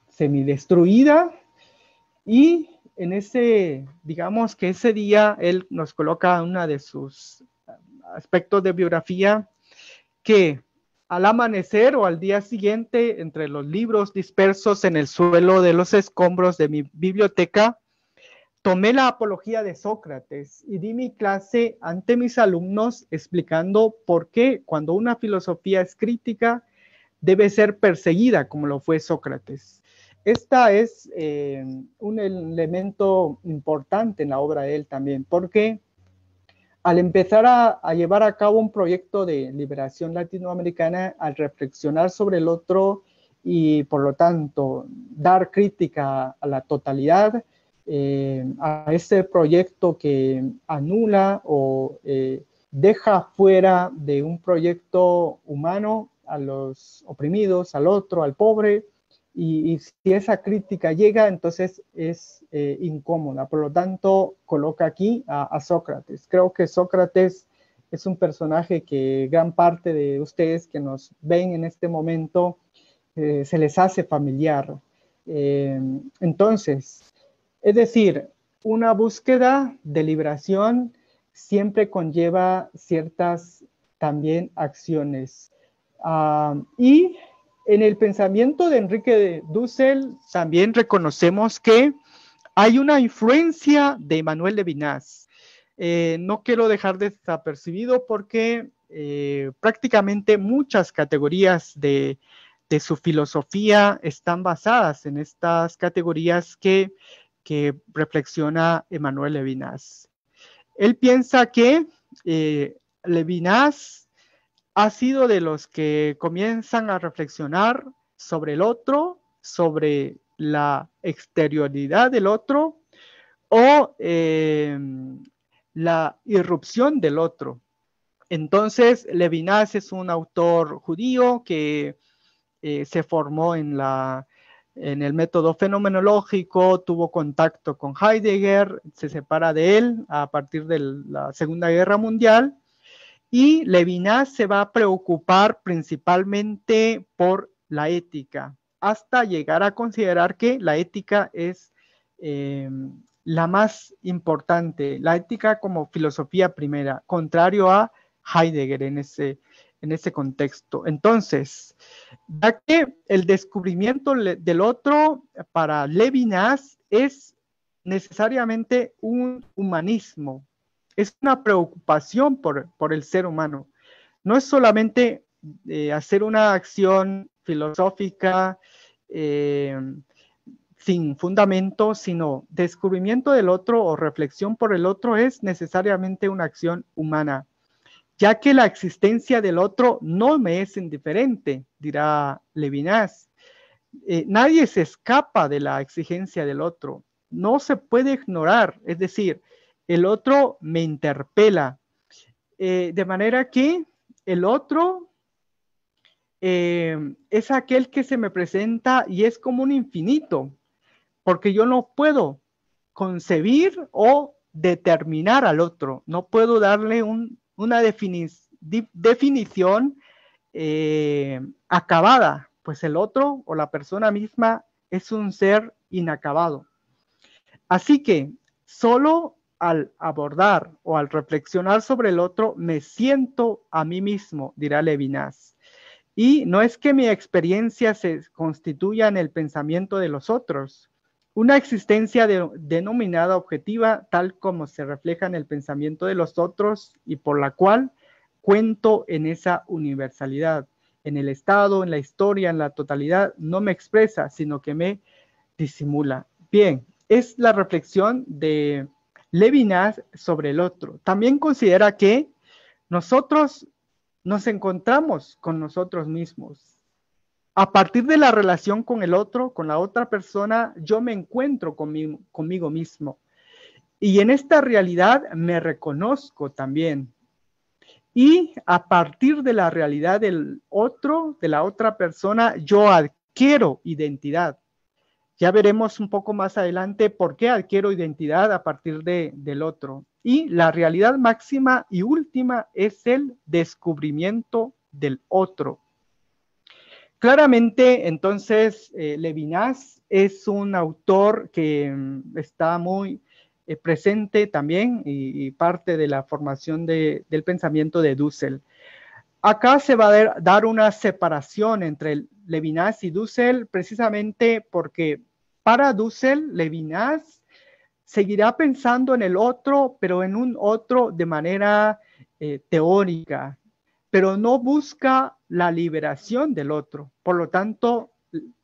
semidestruida, y en digamos que ese día él nos coloca uno de sus aspectos de biografía, que al amanecer o al día siguiente, entre los libros dispersos en el suelo de los escombros de mi biblioteca, tomé la apología de Sócrates y di mi clase ante mis alumnos, explicando por qué cuando una filosofía es crítica debe ser perseguida como lo fue Sócrates. Esta es un elemento importante en la obra de él también, porque al empezar a llevar a cabo un proyecto de liberación latinoamericana, al reflexionar sobre el otro y por lo tanto dar crítica a la totalidad, a ese proyecto que anula o deja fuera de un proyecto humano a los oprimidos, al otro, al pobre, y si esa crítica llega, entonces es incómoda. Por lo tanto, coloca aquí a Sócrates. Creo que Sócrates es un personaje que gran parte de ustedes que nos ven en este momento se les hace familiar. Entonces, es decir, una búsqueda de liberación siempre conlleva ciertas también acciones. Y en el pensamiento de Enrique de Dussel también reconocemos que hay una influencia de Emmanuel Levinas. No quiero dejar desapercibido porque prácticamente muchas categorías de su filosofía están basadas en estas categorías que reflexiona Emmanuel Levinas. Él piensa que Levinas ha sido de los que comienzan a reflexionar sobre el otro, sobre la exterioridad del otro o la irrupción del otro. Entonces, Levinas es un autor judío que se formó en el método fenomenológico, tuvo contacto con Heidegger, se separa de él a partir de la Segunda Guerra Mundial. Y Levinas se va a preocupar principalmente por la ética, hasta llegar a considerar que la ética es la más importante, la ética como filosofía primera, contrario a Heidegger en ese contexto. Entonces, ya que el descubrimiento del otro para Levinas es necesariamente un humanismo, es una preocupación por el ser humano. No es solamente hacer una acción filosófica sin fundamento, sino descubrimiento del otro o reflexión por el otro es necesariamente una acción humana, ya que la existencia del otro no me es indiferente, dirá Levinas. Nadie se escapa de la exigencia del otro, no se puede ignorar, es decir, el otro me interpela, de manera que el otro es aquel que se me presenta y es como un infinito, porque yo no puedo concebir o determinar al otro, no puedo darle una definición acabada, pues el otro o la persona misma es un ser inacabado. Así que solo al abordar o al reflexionar sobre el otro me siento a mí mismo, dirá Levinas. Y no es que mi experiencia se constituya en el pensamiento de los otros, una existencia denominada objetiva, tal como se refleja en el pensamiento de los otros y por la cual cuento en esa universalidad. En el estado, en la historia, en la totalidad, no me expresa, sino que me disimula. Bien, es la reflexión de Levinas sobre el otro. También considera que nosotros nos encontramos con nosotros mismos. A partir de la relación con el otro, con la otra persona, yo me encuentro conmigo mismo. Y en esta realidad me reconozco también. Y a partir de la realidad del otro, de la otra persona, yo adquiero identidad. Ya veremos un poco más adelante por qué adquiero identidad a partir del otro. Y la realidad máxima y última es el descubrimiento del otro. Claramente, entonces, Levinas es un autor que está muy presente también y parte de la formación del pensamiento de Dussel. Acá se va a dar una separación entre Levinas y Dussel precisamente porque para Dussel, Levinas seguirá pensando en el otro, pero en un otro de manera teórica, pero no busca la liberación del otro. Por lo tanto,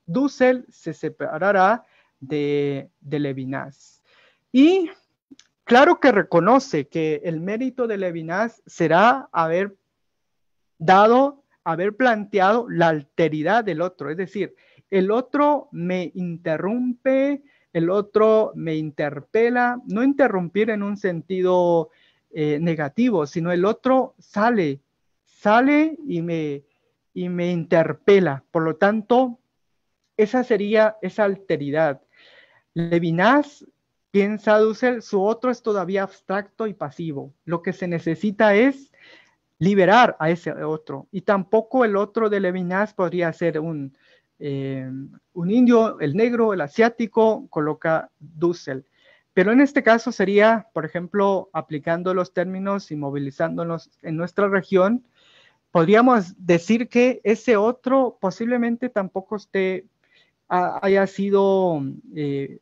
Dussel se separará de Levinas. Y claro que reconoce que el mérito de Levinas será haber planteado la alteridad del otro, es decir, el otro me interrumpe, el otro me interpela, no interrumpir en un sentido negativo, sino el otro sale y me interpela. Por lo tanto, esa sería esa alteridad. Levinas piensa Dussel, su otro es todavía abstracto y pasivo. Lo que se necesita es liberar a ese otro. Y tampoco el otro de Levinas podría ser un indio, el negro, el asiático, coloca Dussel. Pero en este caso sería, por ejemplo, aplicando los términos y movilizándonos en nuestra región, podríamos decir que ese otro posiblemente tampoco haya sido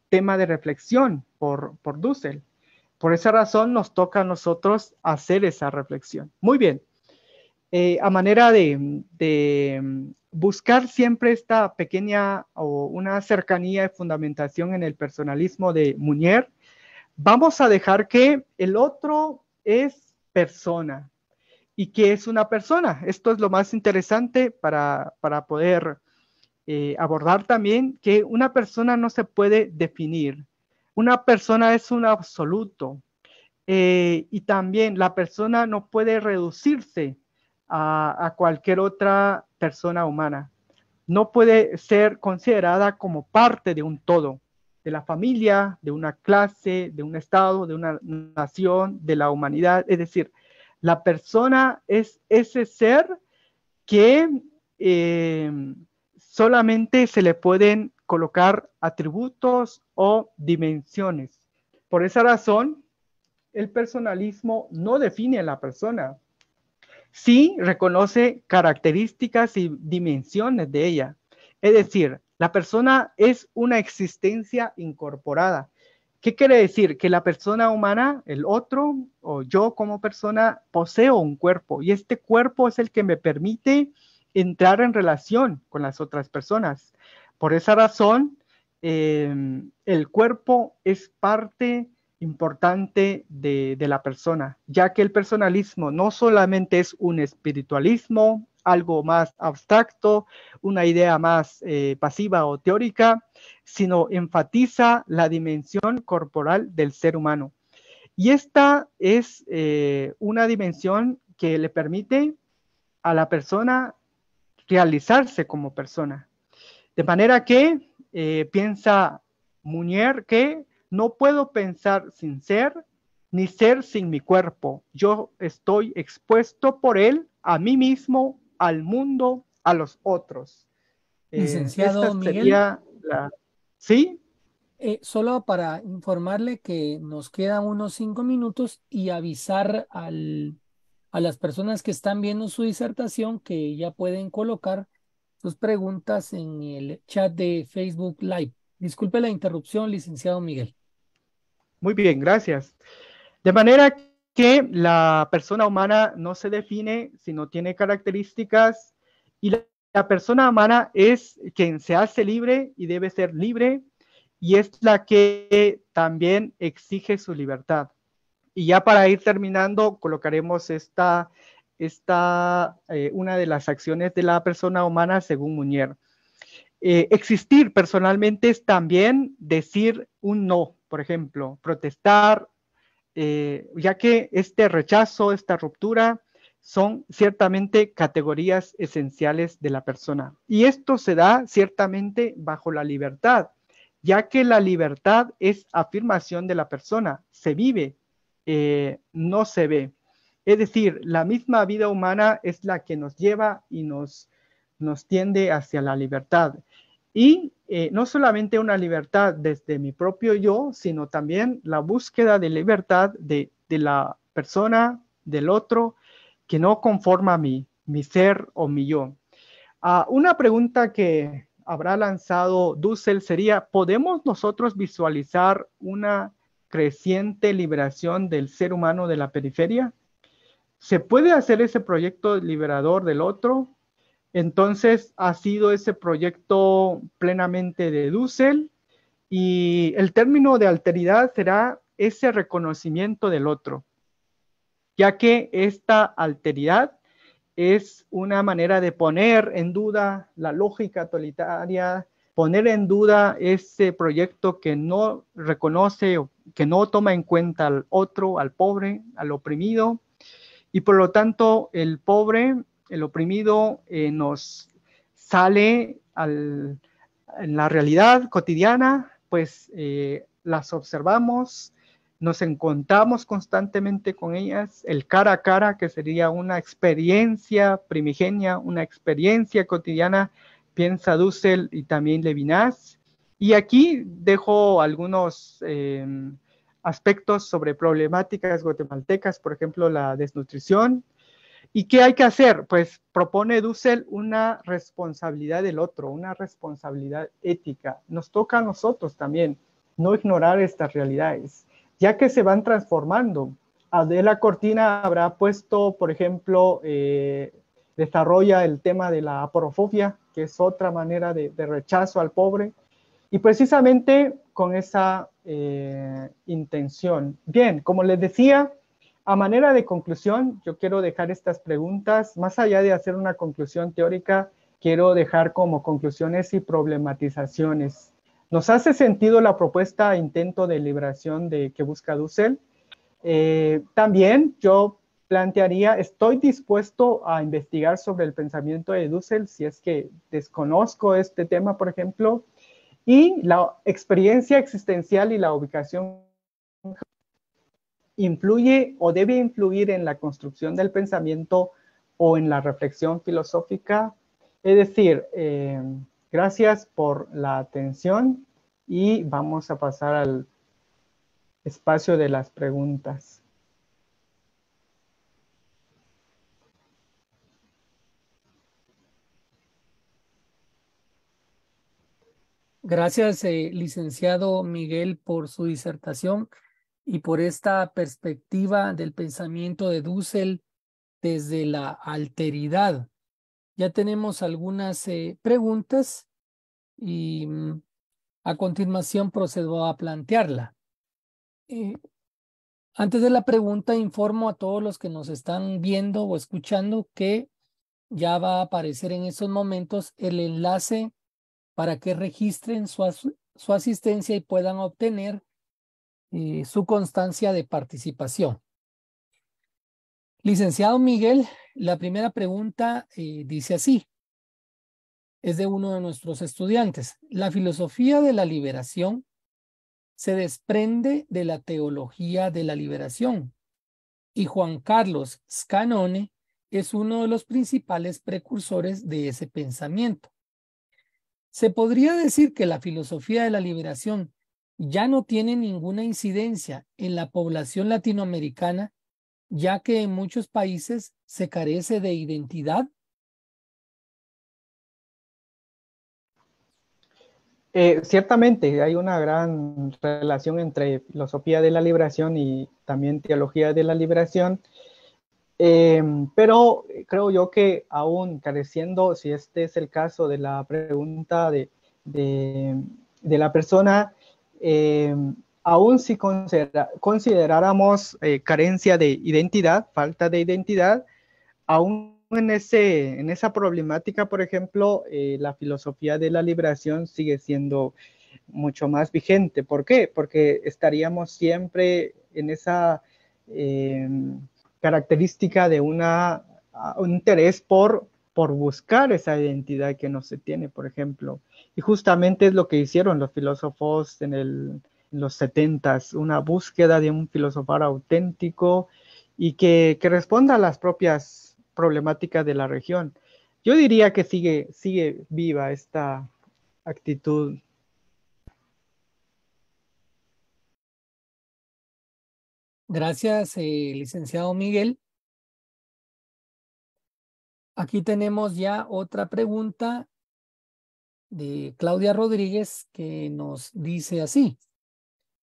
tema de reflexión por Dussel. Por esa razón nos toca a nosotros hacer esa reflexión. Muy bien. A manera de buscar siempre esta pequeña o una cercanía de fundamentación en el personalismo de Munier, vamos a dejar que el otro es persona. ¿Y qué es una persona? Esto es lo más interesante para poder abordar también que una persona no se puede definir. Una persona es un absoluto. Y también la persona no puede reducirse a cualquier otra persona humana. No puede ser considerada como parte de un todo, de la familia, de una clase, de un estado, de una nación, de la humanidad. Es decir, la persona es ese ser que solamente se le pueden colocar atributos o dimensiones. Por esa razón, el personalismo no define a la persona, sí reconoce características y dimensiones de ella. Es decir, la persona es una existencia incorporada. ¿Qué quiere decir? Que la persona humana, el otro o yo como persona, poseo un cuerpo y este cuerpo es el que me permite entrar en relación con las otras personas. Por esa razón, el cuerpo es parte importante de la persona, ya que el personalismo no solamente es un espiritualismo, algo más abstracto, una idea más pasiva o teórica, sino enfatiza la dimensión corporal del ser humano. Y esta es una dimensión que le permite a la persona realizarse como persona. De manera que piensa Munier que no puedo pensar sin ser, ni ser sin mi cuerpo. Yo estoy expuesto por él a mí mismo, al mundo, a los otros. Esta Licenciado Miguel, sería la... ¿Sí? solo para informarle que nos quedan unos 5 minutos y avisar a las personas que están viendo su disertación que ya pueden colocar sus preguntas en el chat de Facebook Live. Disculpe la interrupción, licenciado Miguel. Muy bien, gracias. De manera que la persona humana no se define, sino tiene características, y la persona humana es quien se hace libre y debe ser libre, y es la que también exige su libertad. Y ya para ir terminando, colocaremos una de las acciones de la persona humana según Munier. Existir personalmente es también decir un no, por ejemplo, protestar, ya que este rechazo, esta ruptura, son ciertamente categorías esenciales de la persona. Y esto se da ciertamente bajo la libertad, ya que la libertad es afirmación de la persona, se vive, no se ve. Es decir, la misma vida humana es la que nos lleva y nos tiende hacia la libertad. Y no solamente una libertad desde mi propio yo, sino también la búsqueda de libertad de la persona, del otro, que no conforma mi ser o mi yo. Una pregunta que habrá lanzado Dussel sería, ¿podemos nosotros visualizar una creciente liberación del ser humano de la periferia? ¿Se puede hacer ese proyecto liberador del otro? Entonces ha sido ese proyecto plenamente de Dussel, y el término de alteridad será ese reconocimiento del otro, ya que esta alteridad es una manera de poner en duda la lógica totalitaria, poner en duda ese proyecto que no reconoce o que no toma en cuenta al otro, al pobre, al oprimido, y por lo tanto el pobre, el oprimido, nos sale en la realidad cotidiana, pues las observamos, nos encontramos constantemente con ellas, el cara a cara, que sería una experiencia primigenia, una experiencia cotidiana, piensa Dussel y también Levinas. Y aquí dejo algunos aspectos sobre problemáticas guatemaltecas, por ejemplo, la desnutrición. ¿Y qué hay que hacer? Pues propone Dussel una responsabilidad del otro, una responsabilidad ética. Nos toca a nosotros también no ignorar estas realidades, ya que se van transformando. Adela Cortina habrá puesto, por ejemplo, desarrolla el tema de la aporofobia, que es otra manera de rechazo al pobre, y precisamente con esa intención. Bien, como les decía, a manera de conclusión, yo quiero dejar estas preguntas, más allá de hacer una conclusión teórica, quiero dejar como conclusiones y problematizaciones. ¿Nos hace sentido la propuesta intento de liberación que busca Dussel? También yo plantearía, estoy dispuesto a investigar sobre el pensamiento de Dussel, si es que desconozco este tema, por ejemplo, y la experiencia existencial y la ubicación influye o debe influir en la construcción del pensamiento o en la reflexión filosófica. Es decir, gracias por la atención y vamos a pasar al espacio de las preguntas. Gracias, licenciado Miguel, por su disertación y por esta perspectiva del pensamiento de Dussel desde la alteridad. Ya tenemos algunas preguntas y A continuación procedo a plantearla. Antes de la pregunta, informo a todos los que nos están viendo o escuchando que ya va a aparecer en estos momentos el enlace para que registren su asistencia y puedan obtener su constancia de participación. Licenciado Miguel, la primera pregunta dice así, es de uno de nuestros estudiantes. La filosofía de la liberación se desprende de la teología de la liberación y Juan Carlos Scanone es uno de los principales precursores de ese pensamiento. Se podría decir que la filosofía de la liberación ya no tiene ninguna incidencia en la población latinoamericana, ya que en muchos países se carece de identidad. Ciertamente hay una gran relación entre filosofía de la liberación y también teología de la liberación, pero creo yo que aún careciendo, si este es el caso de la pregunta de la persona, eh, aún si consideráramos carencia de identidad, falta de identidad, aún en esa problemática, por ejemplo, la filosofía de la liberación sigue siendo mucho más vigente. ¿Por qué? Porque estaríamos siempre en esa eh, característica de un interés por buscar esa identidad que no se tiene, por ejemplo. Y justamente es lo que hicieron los filósofos en los 70s, una búsqueda de un filósofo auténtico y que responda a las propias problemáticas de la región. Yo diría que sigue viva esta actitud. Gracias, licenciado Miguel. Aquí tenemos ya otra pregunta de Claudia Rodríguez que nos dice así.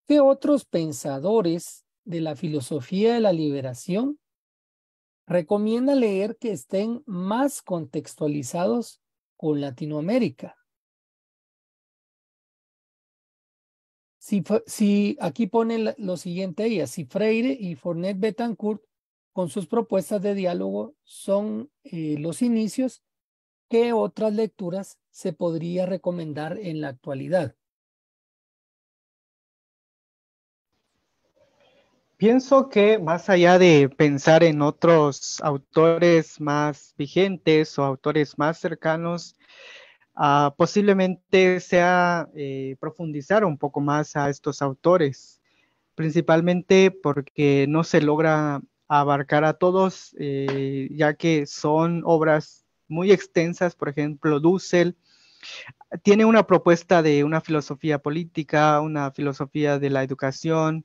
¿Qué otros pensadores de la filosofía de la liberación recomienda leer que estén más contextualizados con Latinoamérica? Si aquí pone lo siguiente ella, si Freire y Fornet Betancourt con sus propuestas de diálogo son los inicios, ¿qué otras lecturas se podría recomendar en la actualidad? Pienso que más allá de pensar en otros autores más vigentes o autores más cercanos, posiblemente sea profundizar un poco más a estos autores, principalmente porque no se logra abarcar a todos, ya que son obras muy extensas. Por ejemplo, Dussel tiene una propuesta de una filosofía política, una filosofía de la educación,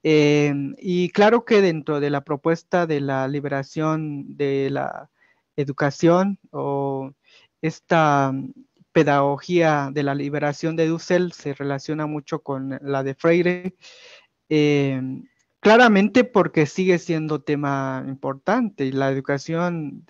y claro que dentro de la propuesta de la liberación de la educación o esta pedagogía de la liberación de Dussel se relaciona mucho con la de Freire, eh, claramente porque sigue siendo tema importante y la educación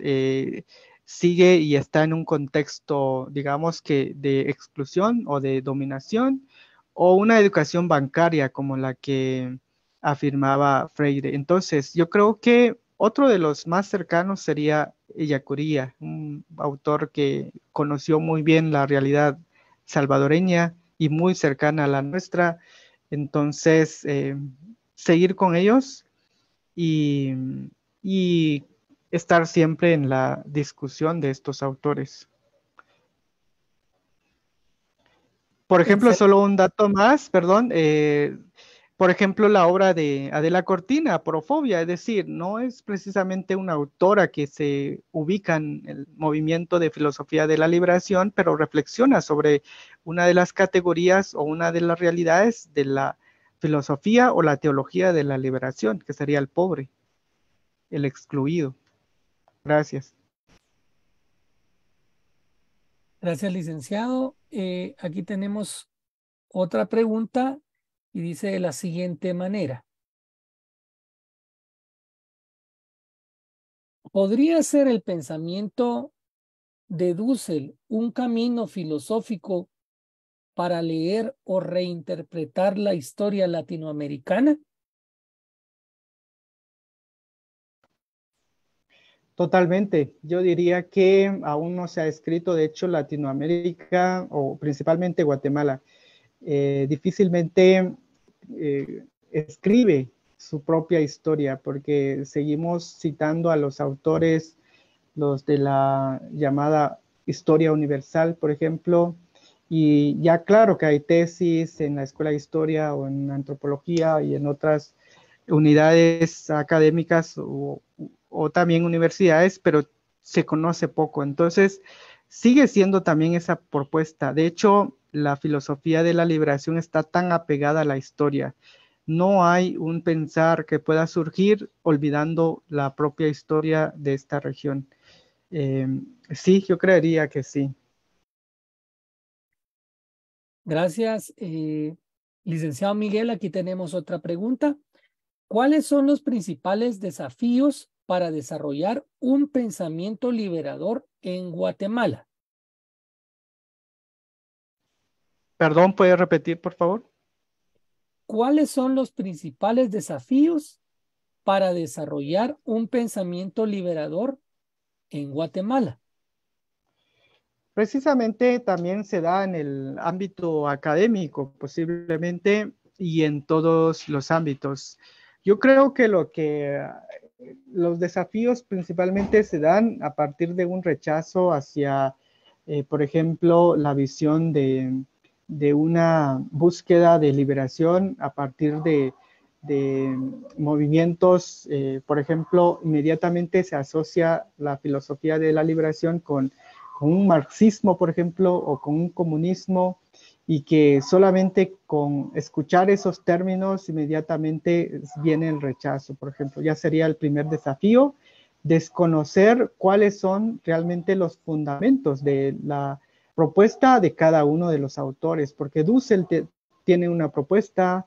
sigue y está en un contexto, digamos que de exclusión o de dominación, o una educación bancaria como la que afirmaba Freire. Entonces, yo creo que otro de los más cercanos sería Ellacuría, un autor que conoció muy bien la realidad salvadoreña y muy cercana a la nuestra. Entonces, seguir con ellos y, y estar siempre en la discusión de estos autores. Por ejemplo, Excel- solo un dato más, perdón, por ejemplo, la obra de Adela Cortina, Porofobia, es decir, no es precisamente una autora que se ubica en el movimiento de filosofía de la liberación, pero reflexiona sobre una de las categorías o una de las realidades de la filosofía o la teología de la liberación, que sería el pobre, el excluido. Gracias. Gracias, licenciado. Aquí tenemos otra pregunta y dice de la siguiente manera. ¿Podría ser el pensamiento de Dussel un camino filosófico para leer o reinterpretar la historia latinoamericana? Totalmente. Yo diría que aún no se ha escrito, de hecho, Latinoamérica o principalmente Guatemala, difícilmente escribe su propia historia porque seguimos citando a los autores, los de la llamada historia universal, por ejemplo, y ya claro que hay tesis en la escuela de historia o en antropología y en otras unidades académicas o también universidades, pero se conoce poco. Entonces, sigue siendo también esa propuesta. De hecho, la filosofía de la liberación está tan apegada a la historia. No hay un pensar que pueda surgir olvidando la propia historia de esta región. Eh, sí, yo creería que sí. Gracias, licenciado Miguel. Aquí tenemos otra pregunta. ¿Cuáles son los principales desafíos para desarrollar un pensamiento liberador en Guatemala? Perdón, ¿puede repetir, por favor? ¿Cuáles son los principales desafíos para desarrollar un pensamiento liberador en Guatemala? Precisamente también se da en el ámbito académico, posiblemente, y en todos los ámbitos. Yo creo que los desafíos principalmente se dan a partir de un rechazo hacia, por ejemplo, la visión de una búsqueda de liberación a partir de movimientos, por ejemplo, inmediatamente se asocia la filosofía de la liberación con un marxismo, por ejemplo, o con un comunismo, y que solamente con escuchar esos términos inmediatamente viene el rechazo, por ejemplo. Ya sería el primer desafío, desconocer cuáles son realmente los fundamentos de la propuesta de cada uno de los autores, porque Dussel tiene una propuesta,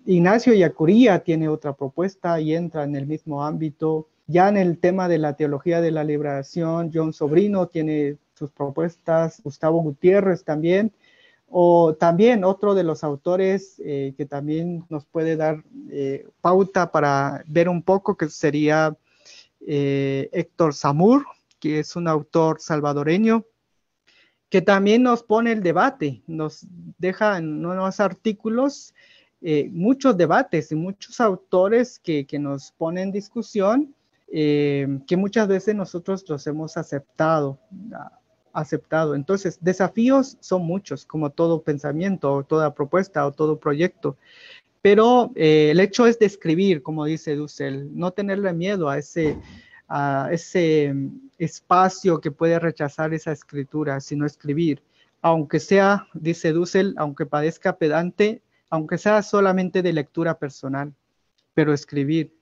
Ignacio Yacuría tiene otra propuesta y entra en el mismo ámbito. Ya en el tema de la teología de la liberación, John Sobrino tiene sus propuestas, Gustavo Gutiérrez también, o también otro de los autores que también nos puede dar pauta para ver un poco, que sería Héctor Samur, que es un autor salvadoreño, que también nos pone el debate, nos deja en unos artículos muchos debates y muchos autores que nos ponen en discusión, que muchas veces nosotros los hemos aceptado. Entonces, desafíos son muchos, como todo pensamiento, o toda propuesta, o todo proyecto. Pero el hecho es de escribir, como dice Dussel, no tenerle miedo a ese espacio que puede rechazar esa escritura, sino escribir. Aunque sea, dice Dussel, aunque parezca pedante, aunque sea solamente de lectura personal, pero escribir.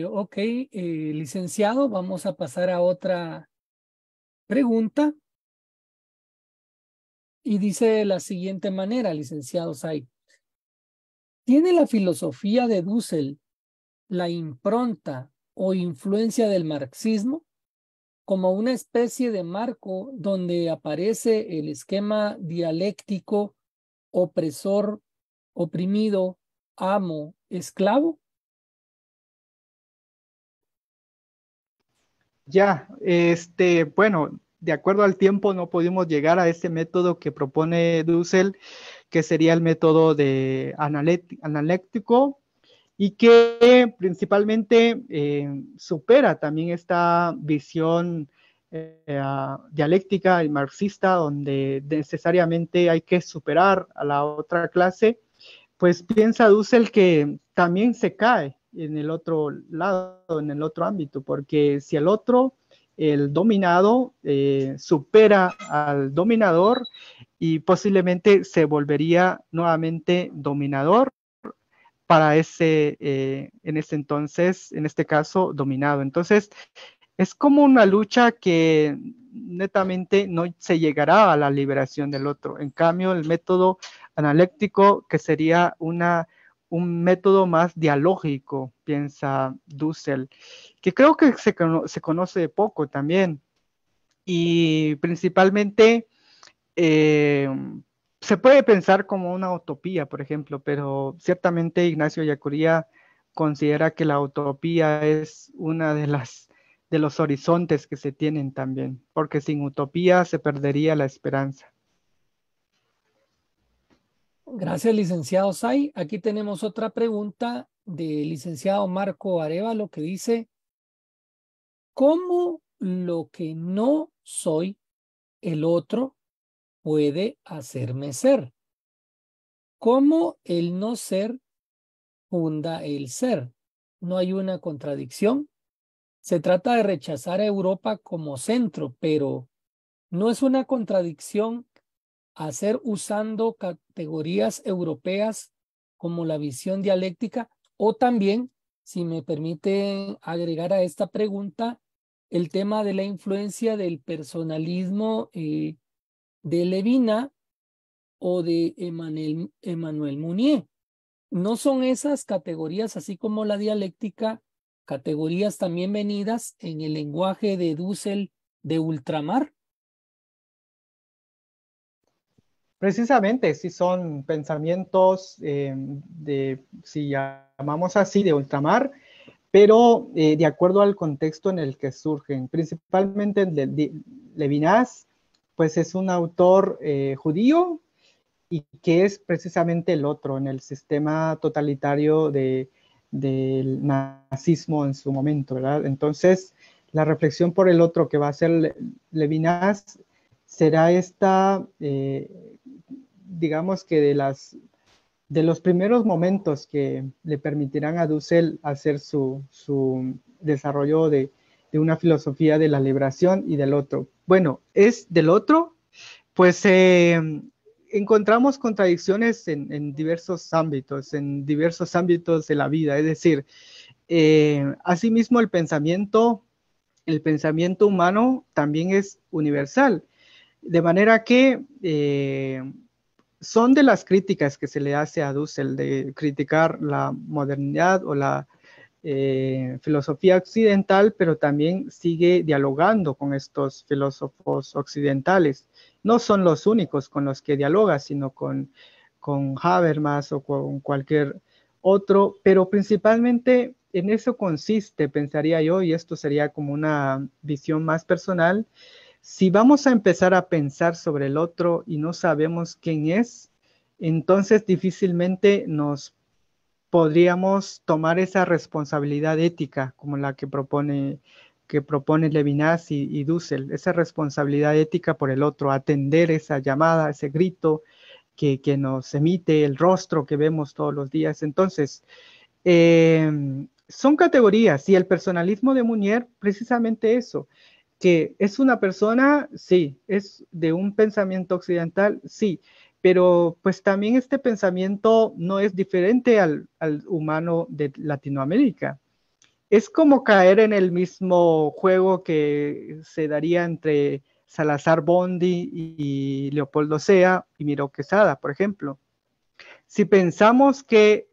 Ok, licenciado, vamos a pasar a otra pregunta. Y dice de la siguiente manera, licenciado Say. ¿Tiene la filosofía de Dussel la impronta o influencia del marxismo como una especie de marco donde aparece el esquema dialéctico opresor, oprimido, amo, esclavo? Ya, bueno, de acuerdo al tiempo no pudimos llegar a ese método que propone Dussel, que sería el método de analéctico, y que principalmente supera también esta visión dialéctica y marxista, donde necesariamente hay que superar a la otra clase. Pues piensa Dussel que también se cae en el otro lado, en el otro ámbito, porque si el otro, el dominado, supera al dominador, y posiblemente se volvería nuevamente dominador para en ese entonces, en este caso, dominado. Entonces, es como una lucha que netamente no se llegará a la liberación del otro. En cambio, el método analéctico, que sería un método más dialógico, piensa Dussel, que creo que se conoce poco también. Y principalmente eh, se puede pensar como una utopía, por ejemplo, pero ciertamente Ignacio Ellacuría considera que la utopía es una de los horizontes que se tienen también, porque sin utopía se perdería la esperanza. Gracias, licenciado Say. Aquí tenemos otra pregunta del licenciado Marco Arevalo que dice, ¿cómo lo que no soy el otro puede hacerme ser? ¿Cómo el no ser funda el ser? No hay una contradicción. Se trata de rechazar a Europa como centro, pero no es una contradicción hacer usando categorías europeas como la visión dialéctica o también, si me permiten agregar a esta pregunta, el tema de la influencia del personalismo de Levinas o de Emmanuel Mounier. ¿No son esas categorías, así como la dialéctica, categorías también venidas en el lenguaje de Dussel de ultramar? Precisamente, sí son pensamientos si llamamos así, de ultramar, pero de acuerdo al contexto en el que surgen. Principalmente Levinas, pues es un autor judío y que es precisamente el otro en el sistema totalitario del nazismo en su momento, ¿verdad? Entonces, la reflexión por el otro que va a hacer Levinas será esta, digamos que de los primeros momentos que le permitirán a Dussel hacer su desarrollo de una filosofía de la liberación y del otro. Bueno, es del otro, pues encontramos contradicciones en diversos ámbitos de la vida. Es decir, asimismo el pensamiento humano también es universal. De manera que son de las críticas que se le hace a Dussel de criticar la modernidad o la filosofía occidental, pero también sigue dialogando con estos filósofos occidentales. No son los únicos con los que dialoga, sino con Habermas o con cualquier otro, pero principalmente en eso consiste, pensaría yo, y esto sería como una visión más personal. Si vamos a empezar a pensar sobre el otro y no sabemos quién es, entonces difícilmente nos podríamos tomar esa responsabilidad ética como la que propone Levinas y Dussel, esa responsabilidad ética por el otro, atender esa llamada, ese grito que nos emite el rostro que vemos todos los días. Entonces, son categorías y el personalismo de Mounier, precisamente eso, que es una persona, sí, es de un pensamiento occidental, sí, pero pues también este pensamiento no es diferente al humano de Latinoamérica. Es como caer en el mismo juego que se daría entre Salazar Bondi y Leopoldo Sea y Miró Quesada, por ejemplo. Si pensamos que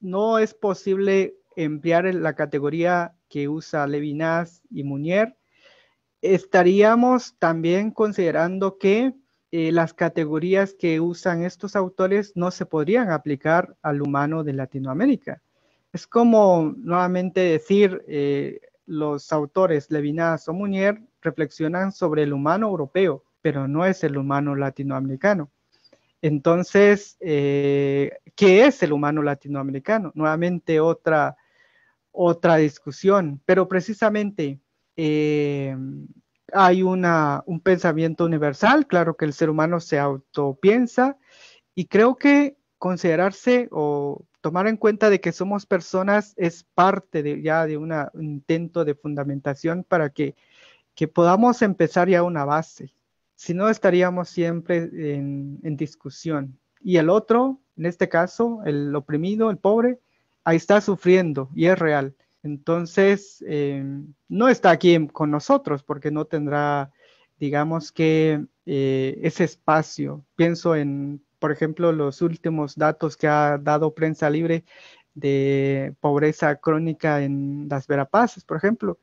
no es posible emplear la categoría que usa Levinas y Mounier, estaríamos también considerando que las categorías que usan estos autores no se podrían aplicar al humano de Latinoamérica. Es como nuevamente decir, los autores Levinas o Mounier reflexionan sobre el humano europeo, pero no es el humano latinoamericano. Entonces, ¿qué es el humano latinoamericano? Nuevamente otra discusión, pero precisamente eh, hay un pensamiento universal, claro que el ser humano se autopiensa y creo que considerarse o tomar en cuenta de que somos personas es parte ya de un intento de fundamentación para que podamos empezar ya una base. Si no, estaríamos siempre en discusión. Y el otro, en este caso, el oprimido, el pobre, ahí está sufriendo y es real. Entonces, no está aquí con nosotros porque no tendrá, digamos que ese espacio. Pienso en, por ejemplo, los últimos datos que ha dado Prensa Libre de pobreza crónica en las Verapaces, por ejemplo.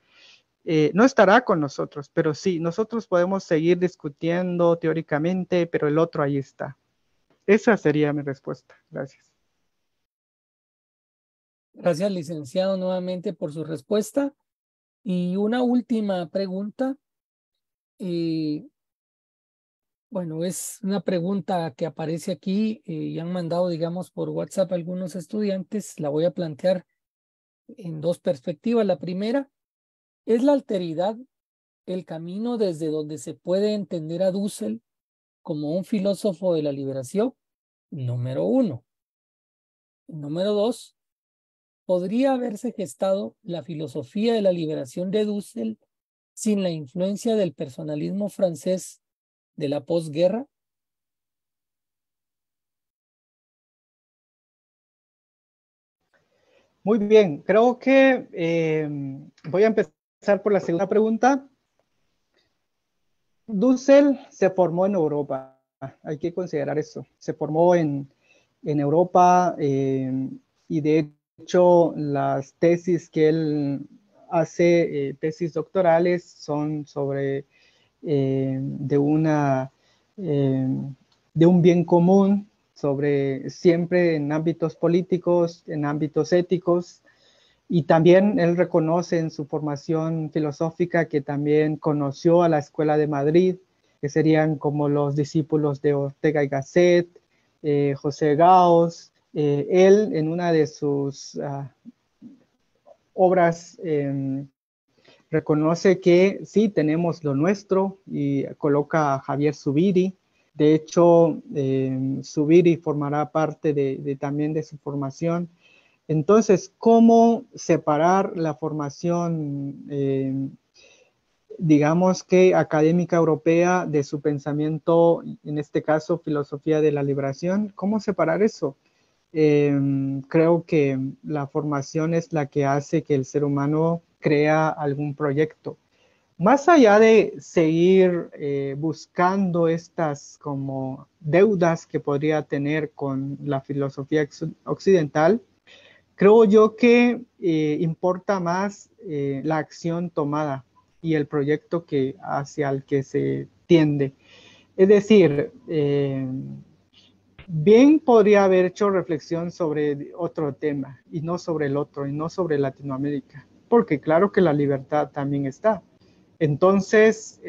No estará con nosotros, pero sí, nosotros podemos seguir discutiendo teóricamente, pero el otro ahí está. Esa sería mi respuesta. Gracias. Gracias, licenciado, nuevamente por su respuesta. Y una última pregunta. eh, bueno, es una pregunta que aparece aquí y han mandado, digamos, por WhatsApp algunos estudiantes. La voy a plantear en dos perspectivas. La primera, ¿es la alteridad el camino desde donde se puede entender a Dussel como un filósofo de la liberación? Número uno. Número dos, ¿podría haberse gestado la filosofía de la liberación de Dussel sin la influencia del personalismo francés de la posguerra? Muy bien, creo que voy a empezar por la segunda pregunta. Dussel se formó en Europa, hay que considerar eso. Se formó en Europa y de hecho las tesis que él hace, tesis doctorales, son sobre de una de un bien común, sobre siempre en ámbitos políticos, en ámbitos éticos, y también él reconoce en su formación filosófica que también conoció a la Escuela de Madrid, que serían como los discípulos de Ortega y Gasset, José Gauss. Él en una de sus obras reconoce que sí tenemos lo nuestro y coloca a Javier Zubiri. De hecho, Zubiri formará parte también de su formación. Entonces, ¿cómo separar la formación, digamos que académica europea, de su pensamiento, en este caso, filosofía de la liberación? ¿Cómo separar eso? Creo que la formación es la que hace que el ser humano crea algún proyecto. Más allá de seguir buscando estas como deudas que podría tener con la filosofía occidental, creo yo que importa más la acción tomada y el proyecto hacia el que se tiende. Es decir, bien podría haber hecho reflexión sobre otro tema y no sobre el otro, y no sobre Latinoamérica, porque claro que la libertad también está. Entonces,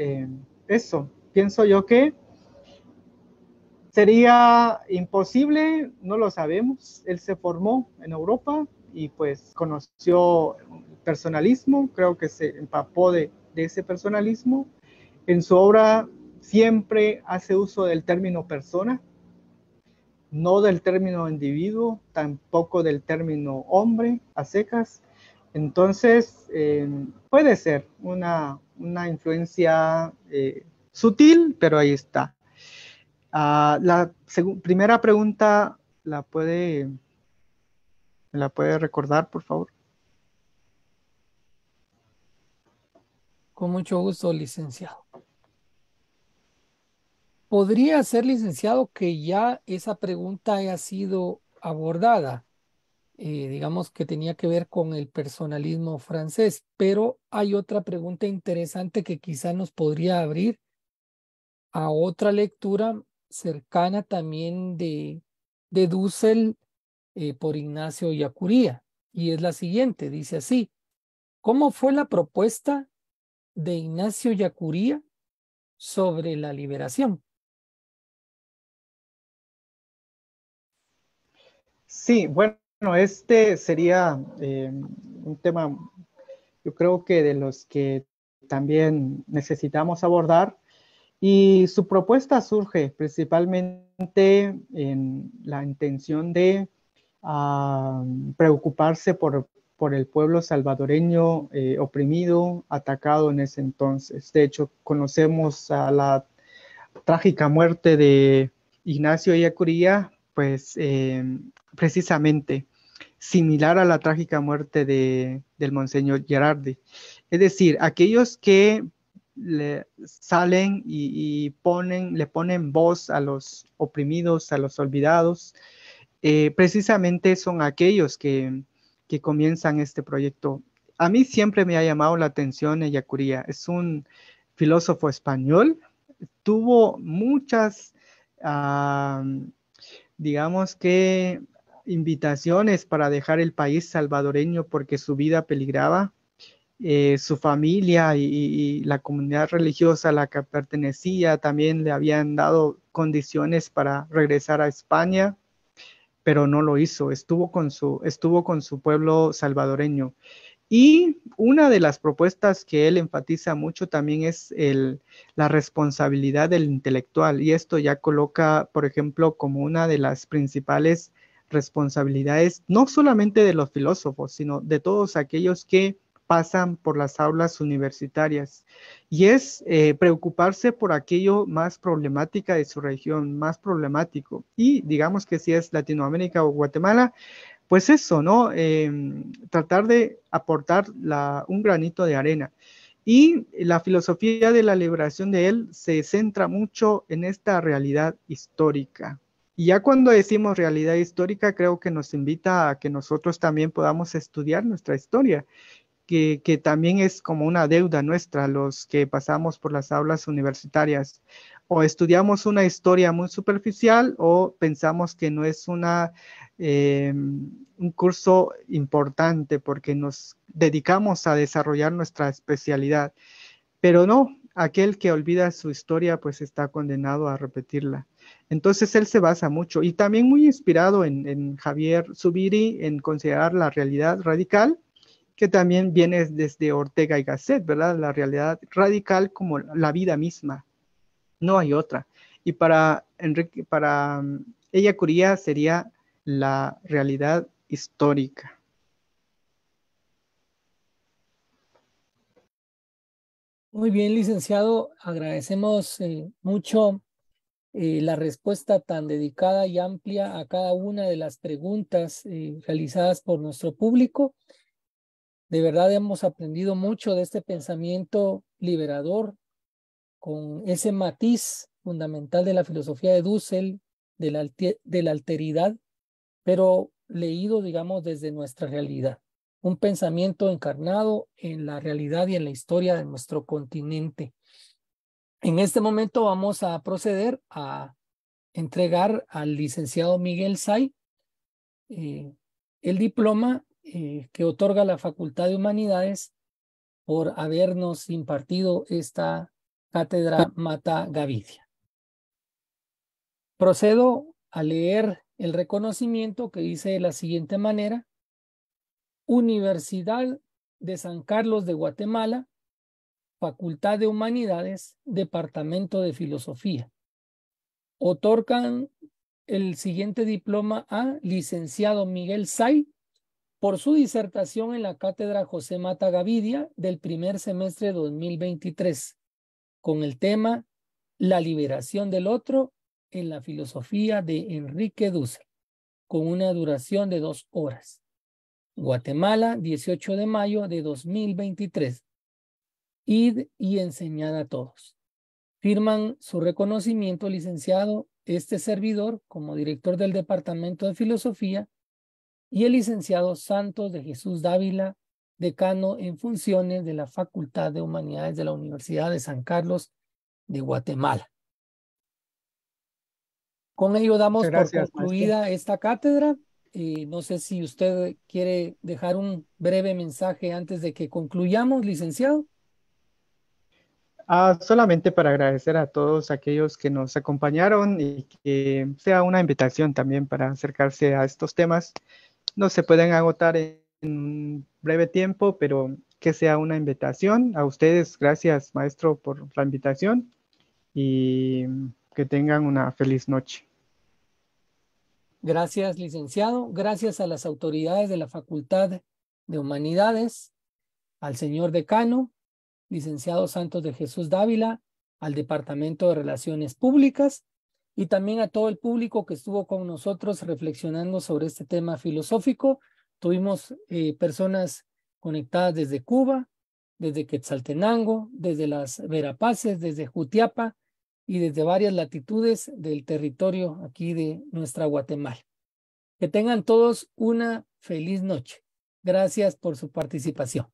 eso, pienso yo que sería imposible, no lo sabemos. Él se formó en Europa y pues conoció personalismo, creo que se empapó de ese personalismo. En su obra siempre hace uso del término persona, no del término individuo, tampoco del término hombre a secas. Entonces, puede ser una influencia sutil, pero ahí está. La primera pregunta la puede recordar, por favor. Con mucho gusto, licenciado. ¿Podría ser, licenciado, que ya esa pregunta haya sido abordada? Digamos que tenía que ver con el personalismo francés, pero hay otra pregunta interesante que quizá nos podría abrir a otra lectura cercana también de Dussel por Ignacio Yacuría, y es la siguiente, dice así: ¿cómo fue la propuesta de Ignacio Yacuría sobre la liberación? Sí, bueno, este sería un tema, yo creo que de los que también necesitamos abordar. Y su propuesta surge principalmente en la intención de preocuparse por el pueblo salvadoreño oprimido, atacado en ese entonces. De hecho, conocemos a la trágica muerte de Ignacio Ellacuría, pues precisamente similar a la trágica muerte del Monseñor Gerardi. Es decir, aquellos que salen y le ponen voz a los oprimidos, a los olvidados. Precisamente son aquellos que comienzan este proyecto. A mí siempre me ha llamado la atención Ellacuría. Es un filósofo español. Tuvo muchas, digamos que, invitaciones para dejar el país salvadoreño porque su vida peligraba. Su familia y la comunidad religiosa a la que pertenecía también le habían dado condiciones para regresar a España, pero no lo hizo, estuvo con su pueblo salvadoreño. Y una de las propuestas que él enfatiza mucho también es la responsabilidad del intelectual, y esto ya coloca, por ejemplo, como una de las principales responsabilidades, no solamente de los filósofos, sino de todos aquellos que pasan por las aulas universitarias, y es preocuparse por aquello más problemática de su región, más problemático, y digamos que si es Latinoamérica o Guatemala, pues eso, ¿no? Tratar de aportar un granito de arena. Y la filosofía de la liberación de él se centra mucho en esta realidad histórica. Y ya cuando decimos realidad histórica, creo que nos invita a que nosotros también podamos estudiar nuestra historia, que también es como una deuda nuestra, los que pasamos por las aulas universitarias. O estudiamos una historia muy superficial o pensamos que no es un curso importante porque nos dedicamos a desarrollar nuestra especialidad. Pero no, aquel que olvida su historia pues está condenado a repetirla. Entonces él se basa mucho y también muy inspirado en Javier Zubiri en considerar la realidad radical, que también viene desde Ortega y Gasset, ¿verdad? La realidad radical como la vida misma, no hay otra. Y para Enrique, Ellacuría sería la realidad histórica. Muy bien, licenciado. Agradecemos mucho la respuesta tan dedicada y amplia a cada una de las preguntas realizadas por nuestro público. De verdad hemos aprendido mucho de este pensamiento liberador con ese matiz fundamental de la filosofía de Dussel, de la alteridad, pero leído, digamos, desde nuestra realidad. Un pensamiento encarnado en la realidad y en la historia de nuestro continente. En este momento vamos a proceder a entregar al licenciado Miguel Say el diploma que otorga la Facultad de Humanidades por habernos impartido esta cátedra Mata Gavidia. Procedo a leer el reconocimiento que dice de la siguiente manera: Universidad de San Carlos de Guatemala, Facultad de Humanidades, Departamento de Filosofía. Otorgan el siguiente diploma a licenciado Miguel Say por su disertación en la cátedra José Mata Gavidia del primer semestre de 2023, con el tema La liberación del otro en la filosofía de Enrique Dussel, con una duración de 2 horas. Guatemala, 18 de mayo de 2023. Id y enseñad a todos. Firman su reconocimiento, licenciado, este servidor como director del Departamento de Filosofía, y el licenciado Santos de Jesús Dávila, decano en funciones de la Facultad de Humanidades de la Universidad de San Carlos de Guatemala. Con ello damos por concluida esta cátedra. No sé si usted quiere dejar un breve mensaje antes de que concluyamos, licenciado. Solamente para agradecer a todos aquellos que nos acompañaron y que sea una invitación también para acercarse a estos temas. No se pueden agotar en un breve tiempo, pero que sea una invitación. A ustedes, gracias maestro por la invitación y que tengan una feliz noche. Gracias, licenciado. Gracias a las autoridades de la Facultad de Humanidades, al señor decano, licenciado Santos de Jesús Dávila, al Departamento de Relaciones Públicas y también a todo el público que estuvo con nosotros reflexionando sobre este tema filosófico. Tuvimos personas conectadas desde Cuba, desde Quetzaltenango, desde las Verapaces, desde Jutiapa y desde varias latitudes del territorio aquí de nuestra Guatemala. Que tengan todos una feliz noche. Gracias por su participación.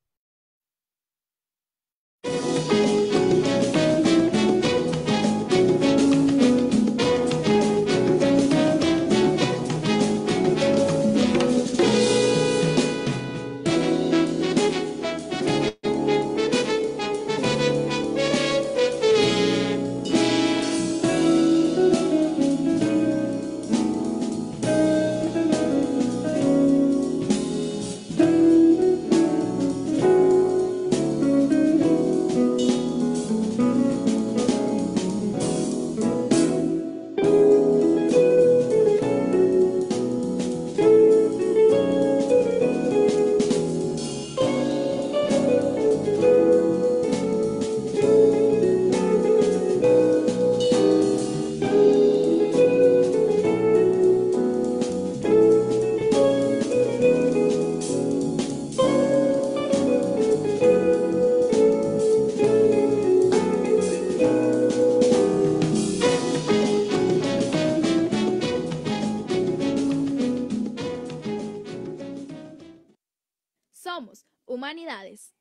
Somos Humanidades.